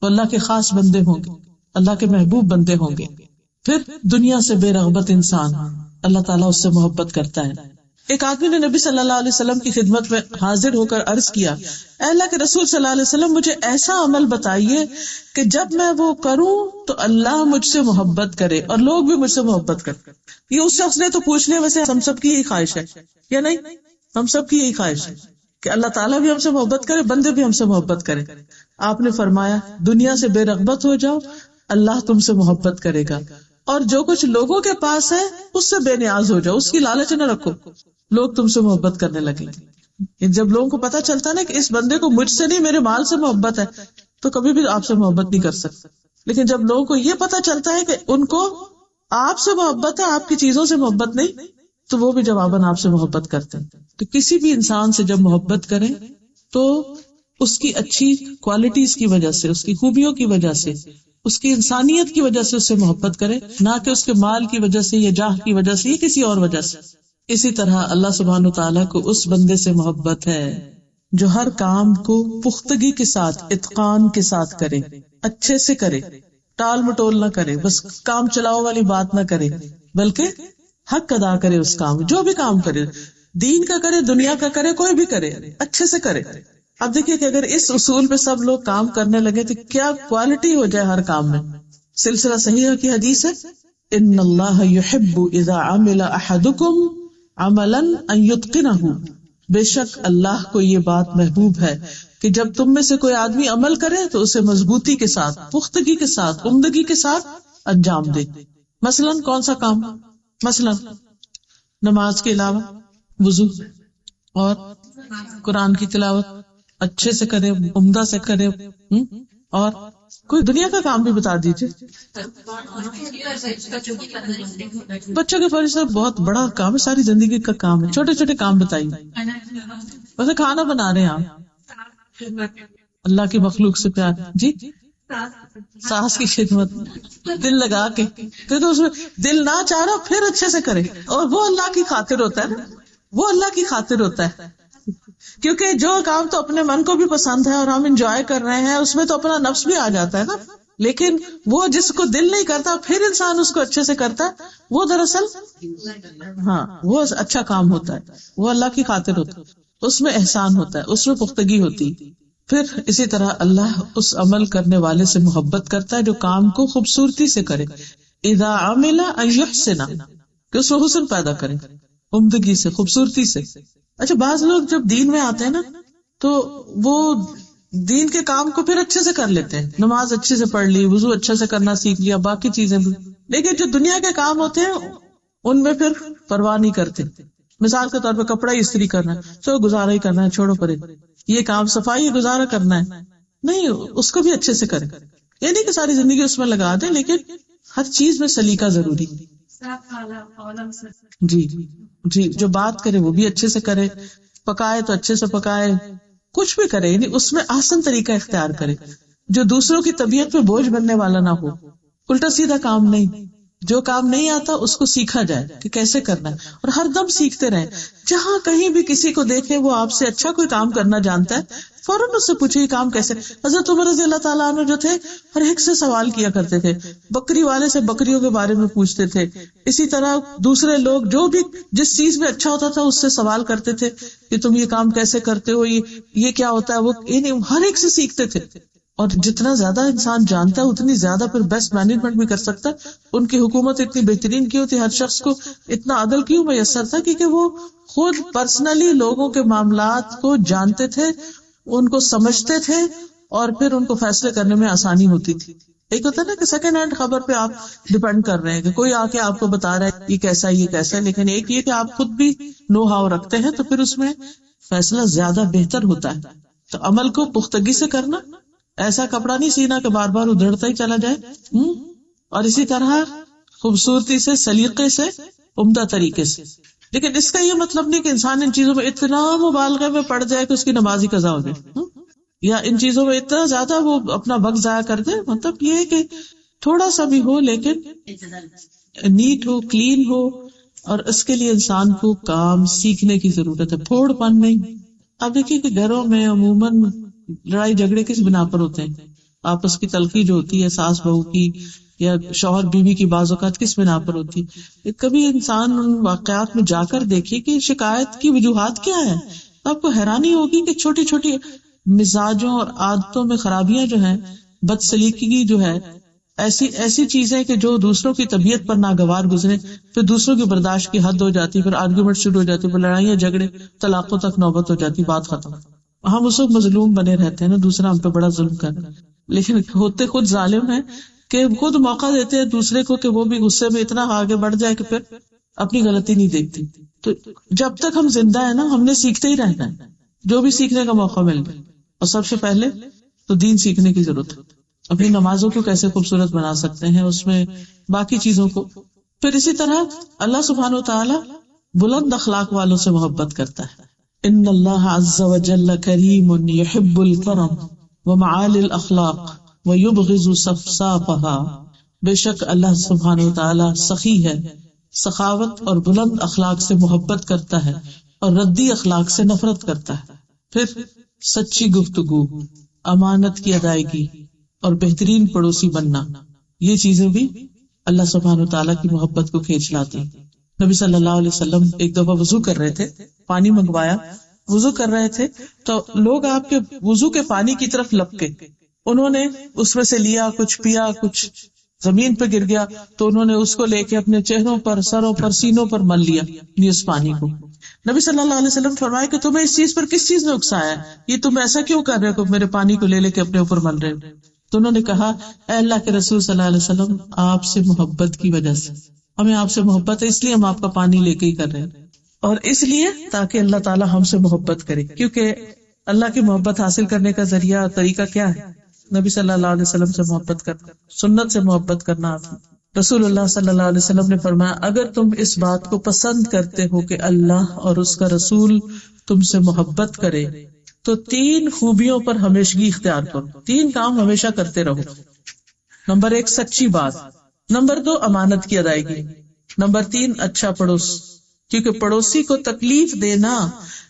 S1: وہ اللہ کے خاص بندے ہوں گے، اللہ کے محبوب بندے ہوں گے. پھر دنیا سے بے رغبت انسان، اللہ تعالیٰ اس سے محبت کرتا ہے. ایک آدمی نے نبی صلی اللہ علیہ وسلم کی خدمت میں حاضر ہو کر عرض کیا، اے اللہ کے رسول صلی اللہ علیہ وسلم، مجھے ایسا عمل بتائیے کہ جب میں وہ کروں تو اللہ مجھ سے محبت کرے اور لوگ بھی مجھ سے محبت کریں. یہ اس شخص نے تو پوچھ لیا، ویسے ہم سب کی یہی خواہش ہے یا نہیں؟ ہم سب کی یہی خواہش ہے کہ اللہ تعالیٰ بھی ہم سے محبت کرے، بندے بھی ہم سے محبت کرے. آپ نے فرمایا دنیا سے بے رغبت ہو جاؤ، اللہ تم سے محبت کرے گا، اور جو کچھ لوگوں کے پاس ہے اس سے بے نیاز ہو جاؤ، اس کی لالچ نہ رکھو، لوگ تم سے محبت کرنے لگیں گے. جب لوگوں کو پتا چلتا ہے نا کہ اس بندے کو مجھ سے نہیں میرے مال سے محبت ہے، تو کبھی بھی آپ سے محبت نہیں کر سکتے. لیکن جب لوگوں کو یہ پتا چلتا ہے کہ ان کو آپ سے محبت ہے، آپ کی چیزوں سے محبت نہیں، تو وہ بھی جواباً آپ سے محبت کرتے ہیں. تو کسی بھی انسان سے جب محبت کریں تو اس کی اچھی کوالٹیز کی وجہ سے، اس کی خوبیوں کی وجہ سے، اس کی انسانیت کی وجہ سے اس سے محبت کرے، نہ کہ اس کے مال کی وجہ سے یا جاہ کی وجہ سے یا کسی اور وجہ سے. اسی طرح اللہ سبحانہ وتعالیٰ کو اس بندے سے محبت ہے جو ہر کام کو پختگی کے ساتھ، اتقان کے ساتھ کرے، اچھے سے کرے، ٹال مٹول نہ کرے، بس کام چلاؤ والی بات نہ کرے، بلکہ حق ادا کرے. اس کام جو بھی کام کرے، دین کا کرے، دنیا کا کرے، کوئی بھی کرے، اچھے سے کرے. اب دیکھیے کہ اگر اس اصول پہ سب لوگ کام کرنے لگے تو کیا کوالٹی ہو جائے ہر کام میں. سلسلہ صحیح کی حدیث ہے، ان اللہ یحب اذا عمل احدکم عملا ان یتقنہ، بے شک اللہ کو یہ بات محبوب ہے کہ جب تم میں سے کوئی آدمی عمل کرے تو اسے مضبوطی کے ساتھ، پختگی کے ساتھ، عمدگی کے ساتھ انجام دے. مثلا کون سا کام؟ مثلا نماز کے علاوہ وضو اور قرآن کی تلاوت اچھے سے کرے، عمدہ سے کرے. اور کوئی دنیا کا کام بھی بتا دیجیے. بچوں کے فرض سے بہت بڑا کام ہے، ساری زندگی کا کام ہے. چھوٹے چھوٹے کام بتائیے. ویسے کھانا بنا رہے ہیں آپ، اللہ کی مخلوق سے پیار، جی ساس کی خدمت، دل لگا کے، کیونکہ اس میں دل نہ چاہ رہا پھر اچھے سے کرے. اور وہ اللہ کی خاطر ہوتا ہے نا، وہ اللہ کی خاطر ہوتا ہے. کیونکہ جو کام تو اپنے من کو بھی پسند ہے اور ہم انجوائے کر رہے ہیں، اس میں تو اپنا نفس بھی آ جاتا ہے نا. لیکن وہ جس کو دل نہیں کرتا پھر انسان اس کو اچھے سے کرتا ہے، وہ دراصل وہ اچھا کام ہوتا ہے، وہ اللہ کی خاطر ہوتا ہے، اس میں احسان ہوتا ہے، اس میں پختگی ہوتی. پھر اسی طرح اللہ اس عمل کرنے والے سے محبت کرتا ہے جو کام کو خوبصورتی سے کرے. اذا عمل ان یحسن، کہ اس میں حسن پیدا کرے، عمدگی سے، خوبصورتی سے. اچھا بعض لوگ جب دین میں آتے ہیں نا تو وہ دین کے کام کو پھر اچھے سے کر لیتے ہیں، نماز اچھے سے پڑھ لی، وضو اچھے سے کرنا سیکھ لیا، باقی چیزیں بھی. لیکن جو دنیا کے کام ہوتے ہیں ان میں پھر پرواہ نہیں کرتے. مثال کے طور پہ کپڑا استری کرنا ہے، چلو گزارا ہی کرنا ہے، چھوڑو پرے. یہ کام صفائی گزارا کرنا ہے، نہیں، اس کو بھی اچھے سے کریں. یہ نہیں کہ ساری زندگی اس میں لگا دیں، لیکن ہر چیز میں سلیقہ ضروری. جی جو بات کرے وہ بھی اچھے سے کرے، پکائے تو اچھے سے پکائے، کچھ بھی کرے یعنی اس میں آسان طریقہ اختیار کرے جو دوسروں کی طبیعت پہ بوجھ بننے والا نہ ہو. الٹا سیدھا کام نہیں، جو کام نہیں آتا اس کو سیکھا جائے کہ کیسے کرنا ہے، اور ہر دم سیکھتے رہیں. جہاں کہیں بھی کسی کو دیکھے وہ آپ سے اچھا کوئی کام کرنا جانتا ہے، فوراً اس سے پوچھے یہ کام کیسے. حضرت عمر رضی اللہ تعالیٰ عنہ جو تھے ہر ایک سے سوال کیا کرتے تھے، بکری والے سے بکریوں کے بارے میں پوچھتے تھے. اسی طرح دوسرے لوگ جو بھی جس چیز میں اچھا ہوتا تھا اس سے سوال کرتے تھے کہ تم یہ کام کیسے کرتے ہو، یہ کیا ہوتا ہے، وہ ہر ایک سے سیکھتے تھے. اور جتنا زیادہ انسان جانتا ہے اتنی زیادہ پھر بیسٹ مینجمنٹ بھی کر سکتا ہے. ان کی حکومت اتنی بہترین کی ہوتی، ہر شخص کو اتنا عدل کیوں میسر تھا، کیونکہ وہ خود پرسنلی لوگوں کے معاملات کو جانتے تھے، ان کو سمجھتے تھے، اور پھر ان کو فیصلے کرنے میں آسانی ہوتی تھی. ایک ہوتا ہے نا کہ سیکنڈ ہینڈ خبر پہ آپ ڈیپینڈ کر رہے ہیں کہ کوئی آ کے آپ کو بتا رہا ہے یہ کیسا ہے یہ کیسا ہے، لیکن ایک یہ کہ آپ خود بھی نو ہاؤ رکھتے ہیں تو پھر اس میں فیصلہ زیادہ بہتر ہوتا ہے. تو عمل کو پختگی سے کرنا، ایسا کپڑا نہیں سینا کہ بار بار ادھڑتا ہی چلا جائے، اور اسی طرح خوبصورتی سے، سلیقے سے، عمدہ طریقے سے. لیکن اس کا یہ مطلب نہیں کہ انسان ان چیزوں میں اتنا مبالغے میں پڑ جائے کہ اس کی نماز ہی قضا ہو جائے، یا ان چیزوں میں اتنا زیادہ وہ اپنا وقت ضائع کر دے. مطلب یہ ہے کہ تھوڑا سا بھی ہو لیکن نیٹ ہو، کلین ہو. اور اس کے لیے انسان کو کام سیکھنے کی ضرورت ہے، پھوڑ پن نہیں. آپ دیکھیے کہ گھروں میں عموماً لڑائی جھگڑے کس بنا پر ہوتے ہیں؟ آپس کی تلخی جو ہوتی ہے ساس بہو کی یا شوہر بیوی کی بعض اوقات کس بنا پر ہوتی ہے؟ کبھی انسان ان واقعات میں جا کر دیکھے کہ شکایت کی وجوہات کیا ہے. آپ کو حیرانی ہوگی کہ چھوٹی چھوٹی مزاجوں اور عادتوں میں خرابیاں جو ہیں، بد سلیقگی جو ہے، ایسی چیزیں کہ جو دوسروں کی طبیعت پر ناگوار گزرے، پھر دوسروں کی برداشت کی حد ہو جاتی، پھر آرگومنٹ شروع ہو جاتی، پھر لڑائیاں جھگڑے طلاقوں تک نوبت ہو جاتی، بات ختم. ہم اس وقت مظلوم بنے رہتے ہیں نا، دوسرا ہم پہ بڑا ظلم کر رہا ہے، لیکن ہوتے خود ظالم ہیں کہ خود موقع دیتے ہیں دوسرے کو کہ وہ بھی غصے میں اتنا آگے بڑھ جائے کہ پھر اپنی غلطی نہیں دیکھتی. تو جب تک ہم زندہ ہیں نا، ہم نے سیکھتے ہی رہنا ہے جو بھی سیکھنے کا موقع مل جائے. اور سب سے پہلے تو دین سیکھنے کی ضرورت ہے. اپنی نمازوں کو کیسے خوبصورت بنا سکتے ہیں، اس میں باقی چیزوں کو. پھر اسی طرح اللہ سبحانہ و تعالی بلند اخلاق والوں سے محبت کرتا ہے. ان اللہ عز وجل کریم یحب الکرم ومعالی الاخلاق ویبغض صفصافها. بے شک اللہ سبحانہ و تعالی سخی ہے، سخاوت اور بلند اخلاق سے محبت کرتا ہے اور ردی اخلاق سے نفرت کرتا ہے. پھر سچی گفتگو، امانت کی ادائیگی اور بہترین پڑوسی بننا، یہ چیزیں بھی اللہ سبحانہ وتعالیٰ کی محبت کو کھینچ لاتی. نبی صلی اللہ علیہ وسلم ایک دفعہ وضو کر رہے تھے، پانی منگوایا، وضو کر رہے تھے تو لوگ آپ کے وضو کے پانی کی طرف لپکے. انہوں نے اس میں سے لیا، کچھ پیا، کچھ زمین پہ گر گیا تو انہوں نے اس کو لے کے اپنے چہروں پر، سروں پر، سینوں پر مل لیا اس پانی کو. نبی صلی اللہ علیہ وسلم فرمایا کہ تمہیں اس چیز پر کس چیز نے اکسایا ہے؟ یہ تم ایسا کیوں کر رہے ہو کہ میرے پانی کو لے لے کے اپنے اوپر مل رہے ہو؟ تو انہوں نے کہا اے اللہ کے رسول صلی اللہ علیہ وسلم، آپ سے محبت کی وجہ سے، ہمیں آپ سے محبت ہے اس لیے ہم آپ کا پانی لے کے ہی کر رہے ہیں، اور اس لیے تاکہ اللہ تعالیٰ ہم سے محبت کرے. کیونکہ اللہ کی محبت حاصل کرنے کا ذریعہ اور طریقہ کیا ہے؟ نبی صلی اللہ علیہ وسلم سے محبت کرنا، سنت سے محبت کرنا. رسول اللہ صلی اللہ علیہ وسلم نے فرمایا اگر تم اس بات کو پسند کرتے ہو کہ اللہ اور اس کا رسول تم سے محبت کرے تو 3 خوبیوں پر ہمیشگی اختیار کرو. 3 کام ہمیشہ کرتے رہو. نمبر 1 سچی بات، نمبر 2 امانت کی ادائیگی، نمبر 3 اچھا پڑوس. کیونکہ پڑوسی کو تکلیف دینا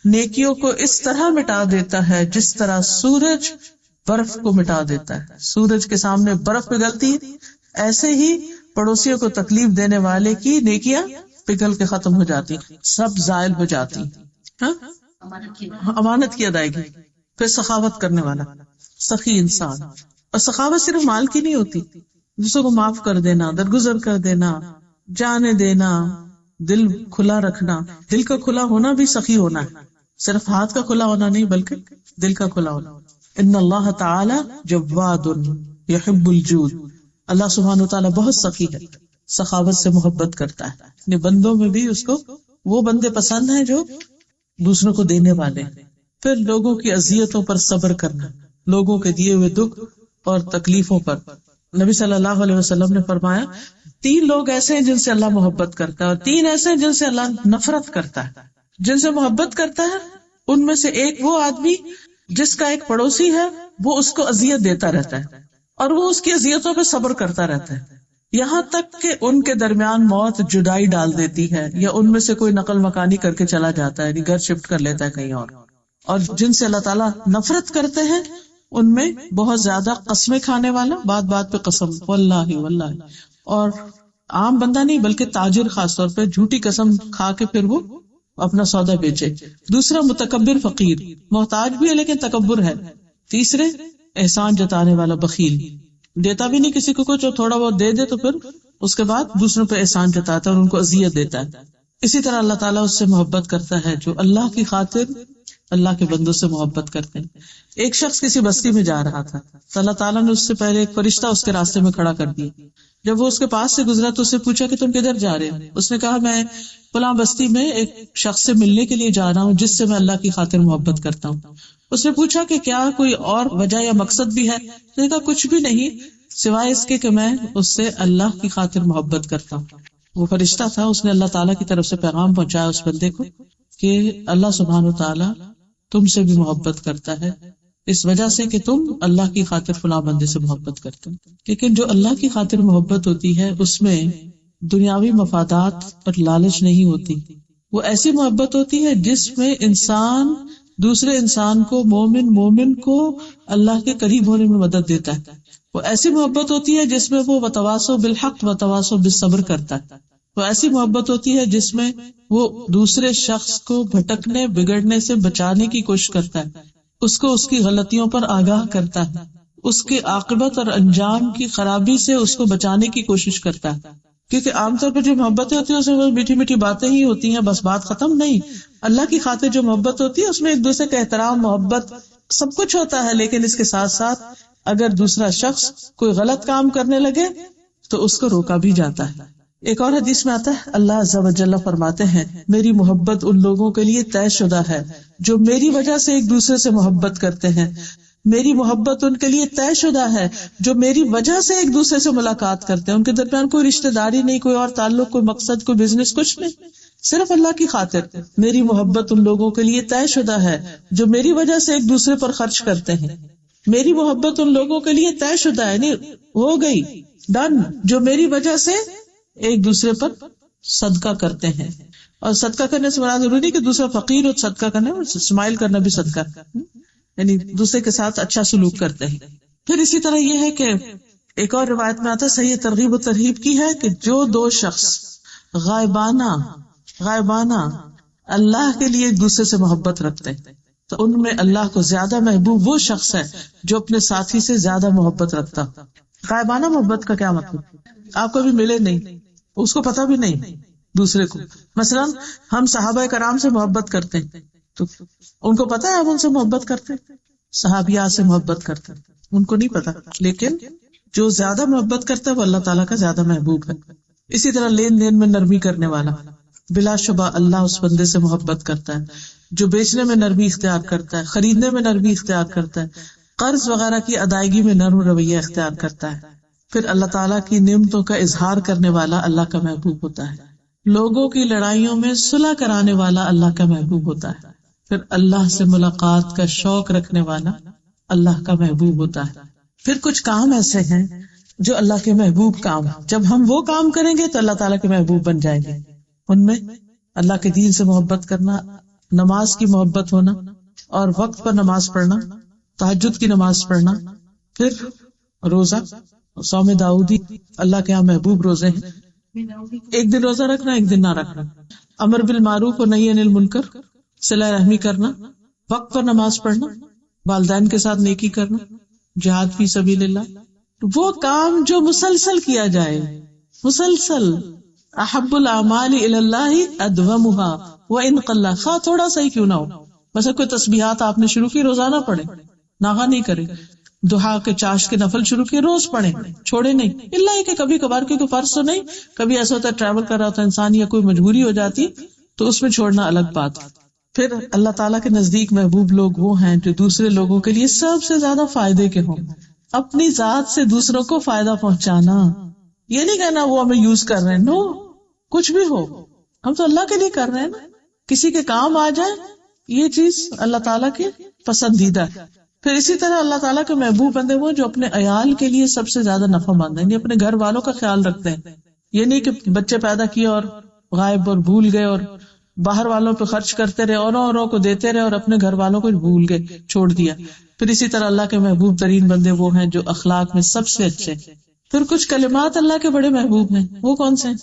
S1: نیکیوں کو اس طرح مٹا دیتا ہے جس طرح سورج برف کو مٹا دیتا ہے. سورج کے سامنے برف پگھلتی ہے، ایسے ہی پڑوسیوں کو تکلیف دینے والے کی نیکیاں پگھل کے ختم ہو جاتی، سب زائل ہو جاتی. امانت کی ادائیگی. پھر سخاوت کرنے والا، سخی انسان. اور سخاوت صرف مال کی نہیں ہوتی، دوسروں کو معاف کر دینا، درگزر کر دینا، جانے دینا، دل کھلا رکھنا. دل کا کھلا ہونا بھی سخی ہونا ہے، صرف ہاتھ کا کھلا ہونا نہیں بلکہ دل کا کھلا ہونا. ان اللہ تعالی جواد یحب الجود. اللہ سبحانہ وتعالی بہت سخی ہے، سخاوت سے محبت کرتا ہے. اپنے بندوں میں بھی اس کو وہ بندے پسند ہیں جو دوسروں کو دینے والے ہیں. پھر لوگوں کی اذیتوں پر صبر کرنا، لوگوں کے دیے ہوئے دکھ اور تکلیفوں پر. نبی صلی اللہ علیہ وسلم نے فرمایا 3 لوگ ایسے ہیں جن سے اللہ محبت کرتا ہے، اور 3 ایسے ہیں جن سے اللہ نفرت کرتا ہے. جن سے محبت کرتا ہے ان میں سے ایک وہ آدمی جس کا ایک پڑوسی ہے وہ اس کو اذیت دیتا رہتا ہے اور وہ اس کی اذیتوں پہ صبر کرتا رہتا ہے، یہاں تک کہ ان کے درمیان موت جدائی ڈال دیتی ہے یا ان میں سے کوئی نقل مکانی کر کے چلا جاتا ہے، یعنی گھر شفٹ کر لیتا ہے کہیں اور. اور جن سے اللہ تعالیٰ نفرت کرتے ہیں ان میں بہت زیادہ قسمیں کھانے والا، بات بات پہ قسم، واللہ واللہ، اور عام بندہ نہیں بلکہ تاجر خاص طور پہ جھوٹی قسم کھا کے پھر وہ اپنا سودا بیچے. دوسرا متکبر فقیر، محتاج بھی ہے لیکن تکبر ہے. تیسرے احسان جتانے والا بخیل، دیتا بھی نہیں کسی کو کچھ، اور تھوڑا بہت دے دے تو پھر اس کے بعد دوسروں پہ احسان جتاتا ہے اور ان کو اذیت دیتا ہے. اسی طرح اللہ تعالیٰ اس سے محبت کرتا ہے جو اللہ کی خاطر اللہ کے بندوں سے محبت کرتے ہیں. ایک شخص کسی بستی میں جا رہا تھا تو اللہ تعالیٰ نے اس سے پہلے ایک فرشتہ اس کے راستے میں کھڑا کر دیا. جب وہ اس کے پاس سے گزرا تو اس سے پوچھا کہ تم کدھر جا رہے ہو؟ اس نے کہا میں فلاں بستی میں ایک شخص سے ملنے کے لیے جا رہا ہوں جس سے میں اللہ کی خاطر محبت کرتا ہوں. اس نے پوچھا کہ کیا کوئی اور وجہ یا مقصد بھی ہے؟ اس نے کہا کچھ بھی نہیں سوائے اس کے کہ میں اس سے اللہ کی خاطر محبت کرتا ہوں. وہ فرشتہ تھا، اس نے اللہ تعالیٰ کی طرف سے پیغام پہنچایا اس بندے کو کہ اللہ سبحانہ و تعالیٰ تم سے بھی محبت کرتا ہے اس وجہ سے کہ تم اللہ کی خاطر فلاں بندے سے محبت کرتے ہو. لیکن جو اللہ کی خاطر محبت ہوتی ہے اس میں دنیاوی مفادات اور لالچ نہیں ہوتی. وہ ایسی محبت ہوتی ہے جس میں انسان دوسرے انسان کو مومن کو اللہ کے قریب ہونے میں مدد دیتا ہے. وہ ایسی محبت ہوتی ہے جس میں وہ وتواصوا بالحق وتواصوا بالصبر کرتا ہے. وہ ایسی محبت ہوتی ہے جس میں وہ دوسرے شخص کو بھٹکنے بگڑنے سے بچانے کی کوشش کرتا ہے، اس کو اس کی غلطیوں پر آگاہ کرتا ہے، اس کے عاقبت اور انجام کی خرابی سے اس کو بچانے کی کوشش کرتا ہے. کیونکہ عام طور پر جو محبتیں ہوتی ہیں اس میں میٹھی میٹھی باتیں ہی ہوتی ہیں، بس بات ختم نہیں. اللہ کی خاطر جو محبت ہوتی ہے اس میں ایک دوسرے کا احترام، محبت سب کچھ ہوتا ہے. لیکن اس کے ساتھ ساتھ اگر دوسرا شخص کوئی غلط کام کرنے لگے تو اس کو روکا بھی جاتا ہے. ایک اور حدیث میں آتا ہے اللہ عز و جل فرماتے ہیں میری محبت ان لوگوں کے لیے طے شدہ ہے جو میری وجہ سے ایک دوسرے سے محبت کرتے ہیں. میری محبت ان کے لیے طے شدہ ہے جو میری وجہ سے ایک دوسرے سے ملاقات کرتے ہیں. ان کے درمیان کوئی رشتہ داری نہیں، کوئی اور تعلق، کوئی مقصد، کوئی بزنس، کچھ نہیں، صرف اللہ کی خاطر. میری محبت ان لوگوں کے لیے طے شدہ ہے جو میری وجہ سے ایک دوسرے پر خرچ کرتے ہیں. میری محبت ان لوگوں کے لیے طے شدہ ہے، نہیں ہو گئی، ڈن، جو میری وجہ سے ایک دوسرے پر صدقہ کرتے ہیں. اور صدقہ کرنے سے مراد ضروری نہیں کہ دوسرا فقیر ہو صدقہ کرنا، اسمائل کرنا بھی صدقہ، یعنی دوسرے کے ساتھ اچھا سلوک کرتے ہیں. پھر اسی طرح یہ ہے کہ ایک اور روایت میں آتا ہے، صحیح ترغیب و ترہیب کی ہے، کہ جو دو شخص غائبانہ اللہ کے لیے ایک دوسرے سے محبت رکھتے ہیں تو ان میں اللہ کو زیادہ محبوب وہ شخص ہے جو اپنے ساتھی سے زیادہ محبت رکھتا. غائبانہ محبت کا کیا مطلب؟ آپ کبھی ملے نہیں، اس کو پتہ بھی نہیں دوسرے کو. مثلا ہم صحابہ کرام سے محبت کرتے ہیں تو ان کو پتا ہے ہم ان سے محبت کرتے ہیں، صحابیات سے محبت کرتے ہیں، ان کو نہیں پتا. لیکن جو زیادہ محبت کرتا ہے وہ اللہ تعالیٰ کا زیادہ محبوب ہے. اسی طرح لین دین میں نرمی کرنے والا، بلا شبہ اللہ اس بندے سے محبت کرتا ہے جو بیچنے میں نرمی اختیار کرتا ہے، خریدنے میں نرمی اختیار کرتا ہے، قرض وغیرہ کی ادائیگی میں نرم رویہ اختیار کرتا ہے. پھر اللہ تعالیٰ کی نعمتوں کا اظہار کرنے والا اللہ کا محبوب ہوتا ہے. لوگوں کی لڑائیوں میں صلح کرانے والا اللہ کا محبوب ہوتا ہے. پھر اللہ سے ملاقات کا شوق رکھنے والا اللہ کا محبوب ہوتا ہے. پھر کچھ کام ایسے ہیں جو اللہ کے محبوب کام، جب ہم وہ کام کریں گے تو اللہ تعالیٰ کے محبوب بن جائیں گے. ان میں اللہ کے دین سے محبت کرنا، نماز کی محبت ہونا، اور وقت پر نماز پڑھنا، تہجد کی نماز پڑھنا. پھر روزہ، صوم داؤدی اللہ کے یہاں محبوب روزے ہیں. ایک دن روزہ رکھنا، ایک دن نہ رکھنا، امر بالمعروف اور نہی عن المنکر، صلہ رحمی کرنا، وقت پر نماز پڑھنا، والدین کے ساتھ نیکی کرنا، جہاد فی سبیل اللہ. وہ کام جو مسلسل کیا جائے، مسلسل، احب الاعمال الی اللہ ادومها وان قل، خواہ تھوڑا سا ہی کیوں نہ ہو. مثلا کوئی تسبیحات آپ نے شروع کی، روزانہ پڑھیں، ناغہ نہیں کریں. دہا کے چاش کے نفل شروع کیے، روز پڑھیں، چھوڑے نہیں. اللہ یہ کہ کبھی کبھار، کیونکہ فرض تو نہیں، کبھی ایسا ہوتا ہے ٹریول کر رہا ہوتا ہے انسان یا کوئی مجبوری ہو جاتی تو اس میں چھوڑنا الگ بات. پھر اللہ تعالیٰ کے نزدیک محبوب لوگ وہ ہیں جو دوسرے لوگوں کے لیے سب سے زیادہ فائدے کے ہوں. اپنی ذات سے دوسروں کو فائدہ پہنچانا، یہ نہیں کہنا وہ ہمیں یوز کر رہے ہیں، نو، کچھ بھی ہو، ہم تو اللہ کے لیے کر رہے ہیں نا. کسی کے کام آ جائے یہ چیز اللہ تعالیٰ کی پسندیدہ ہے. پھر اسی طرح اللہ تعالیٰ کے محبوب بندے وہ جو اپنے عیال کے لیے سب سے زیادہ نفع مند ہیں، یعنی اپنے گھر والوں کا خیال رکھتے ہیں. یہ نہیں کہ بچے پیدا کیے اور غائب اور بھول گئے اور باہر والوں پہ خرچ کرتے رہے، اوروں کو دیتے رہے اور اپنے گھر والوں کو بھول گئے، چھوڑ دیا. پھر اسی طرح اللہ کے محبوب ترین بندے وہ ہیں جو اخلاق میں سب سے اچھے. پھر کچھ کلمات اللہ کے بڑے محبوب ہیں، وہ کون سے ہیں؟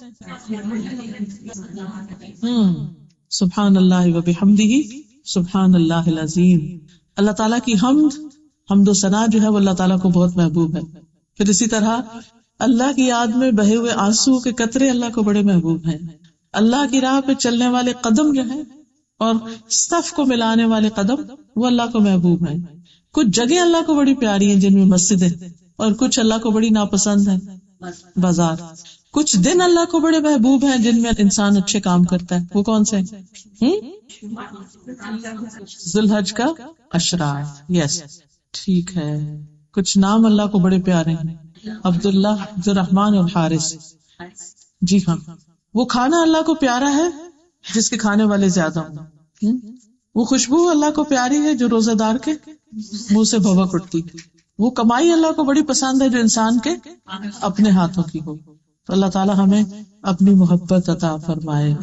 S1: سبحان اللہ و بحمدہ سبحان اللہ العظیم. اللہ تعالیٰ کی حمد و ثنا جو ہے وہ اللہ تعالیٰ کو بہت محبوب ہے. پھر اسی طرح اللہ کی یاد میں بہے ہوئے آنسو کے قطرے اللہ کو بڑے محبوب ہیں. اللہ کی راہ پہ چلنے والے قدم جو ہیں اور صف کو ملانے والے قدم وہ اللہ کو محبوب ہیں. کچھ جگہ اللہ کو بڑی پیاری ہیں جن میں مسجدیں، اور کچھ اللہ کو بڑی ناپسند ہیں، بازار. کچھ دن اللہ کو بڑے محبوب ہیں جن میں انسان اچھے کام کرتا ہے، وہ کون سے ہیں؟ ذوالحج کا اشرار، یس، ٹھیک ہے. کچھ نام اللہ کو بڑے پیارے ہیں، عبداللہ، عبدالرحمن اور حارث. جی ہاں. وہ کھانا اللہ کو پیارا ہے جس کے کھانے والے زیادہ ہوں. وہ خوشبو اللہ کو پیاری ہے جو روزہ دار کے منہ سے بھوک اٹھتی. وہ کمائی اللہ کو بڑی پسند ہے جو انسان کے اپنے ہاتھوں کی ہو. تو اللہ تعالیٰ ہمیں اپنی محبت عطا فرمائے.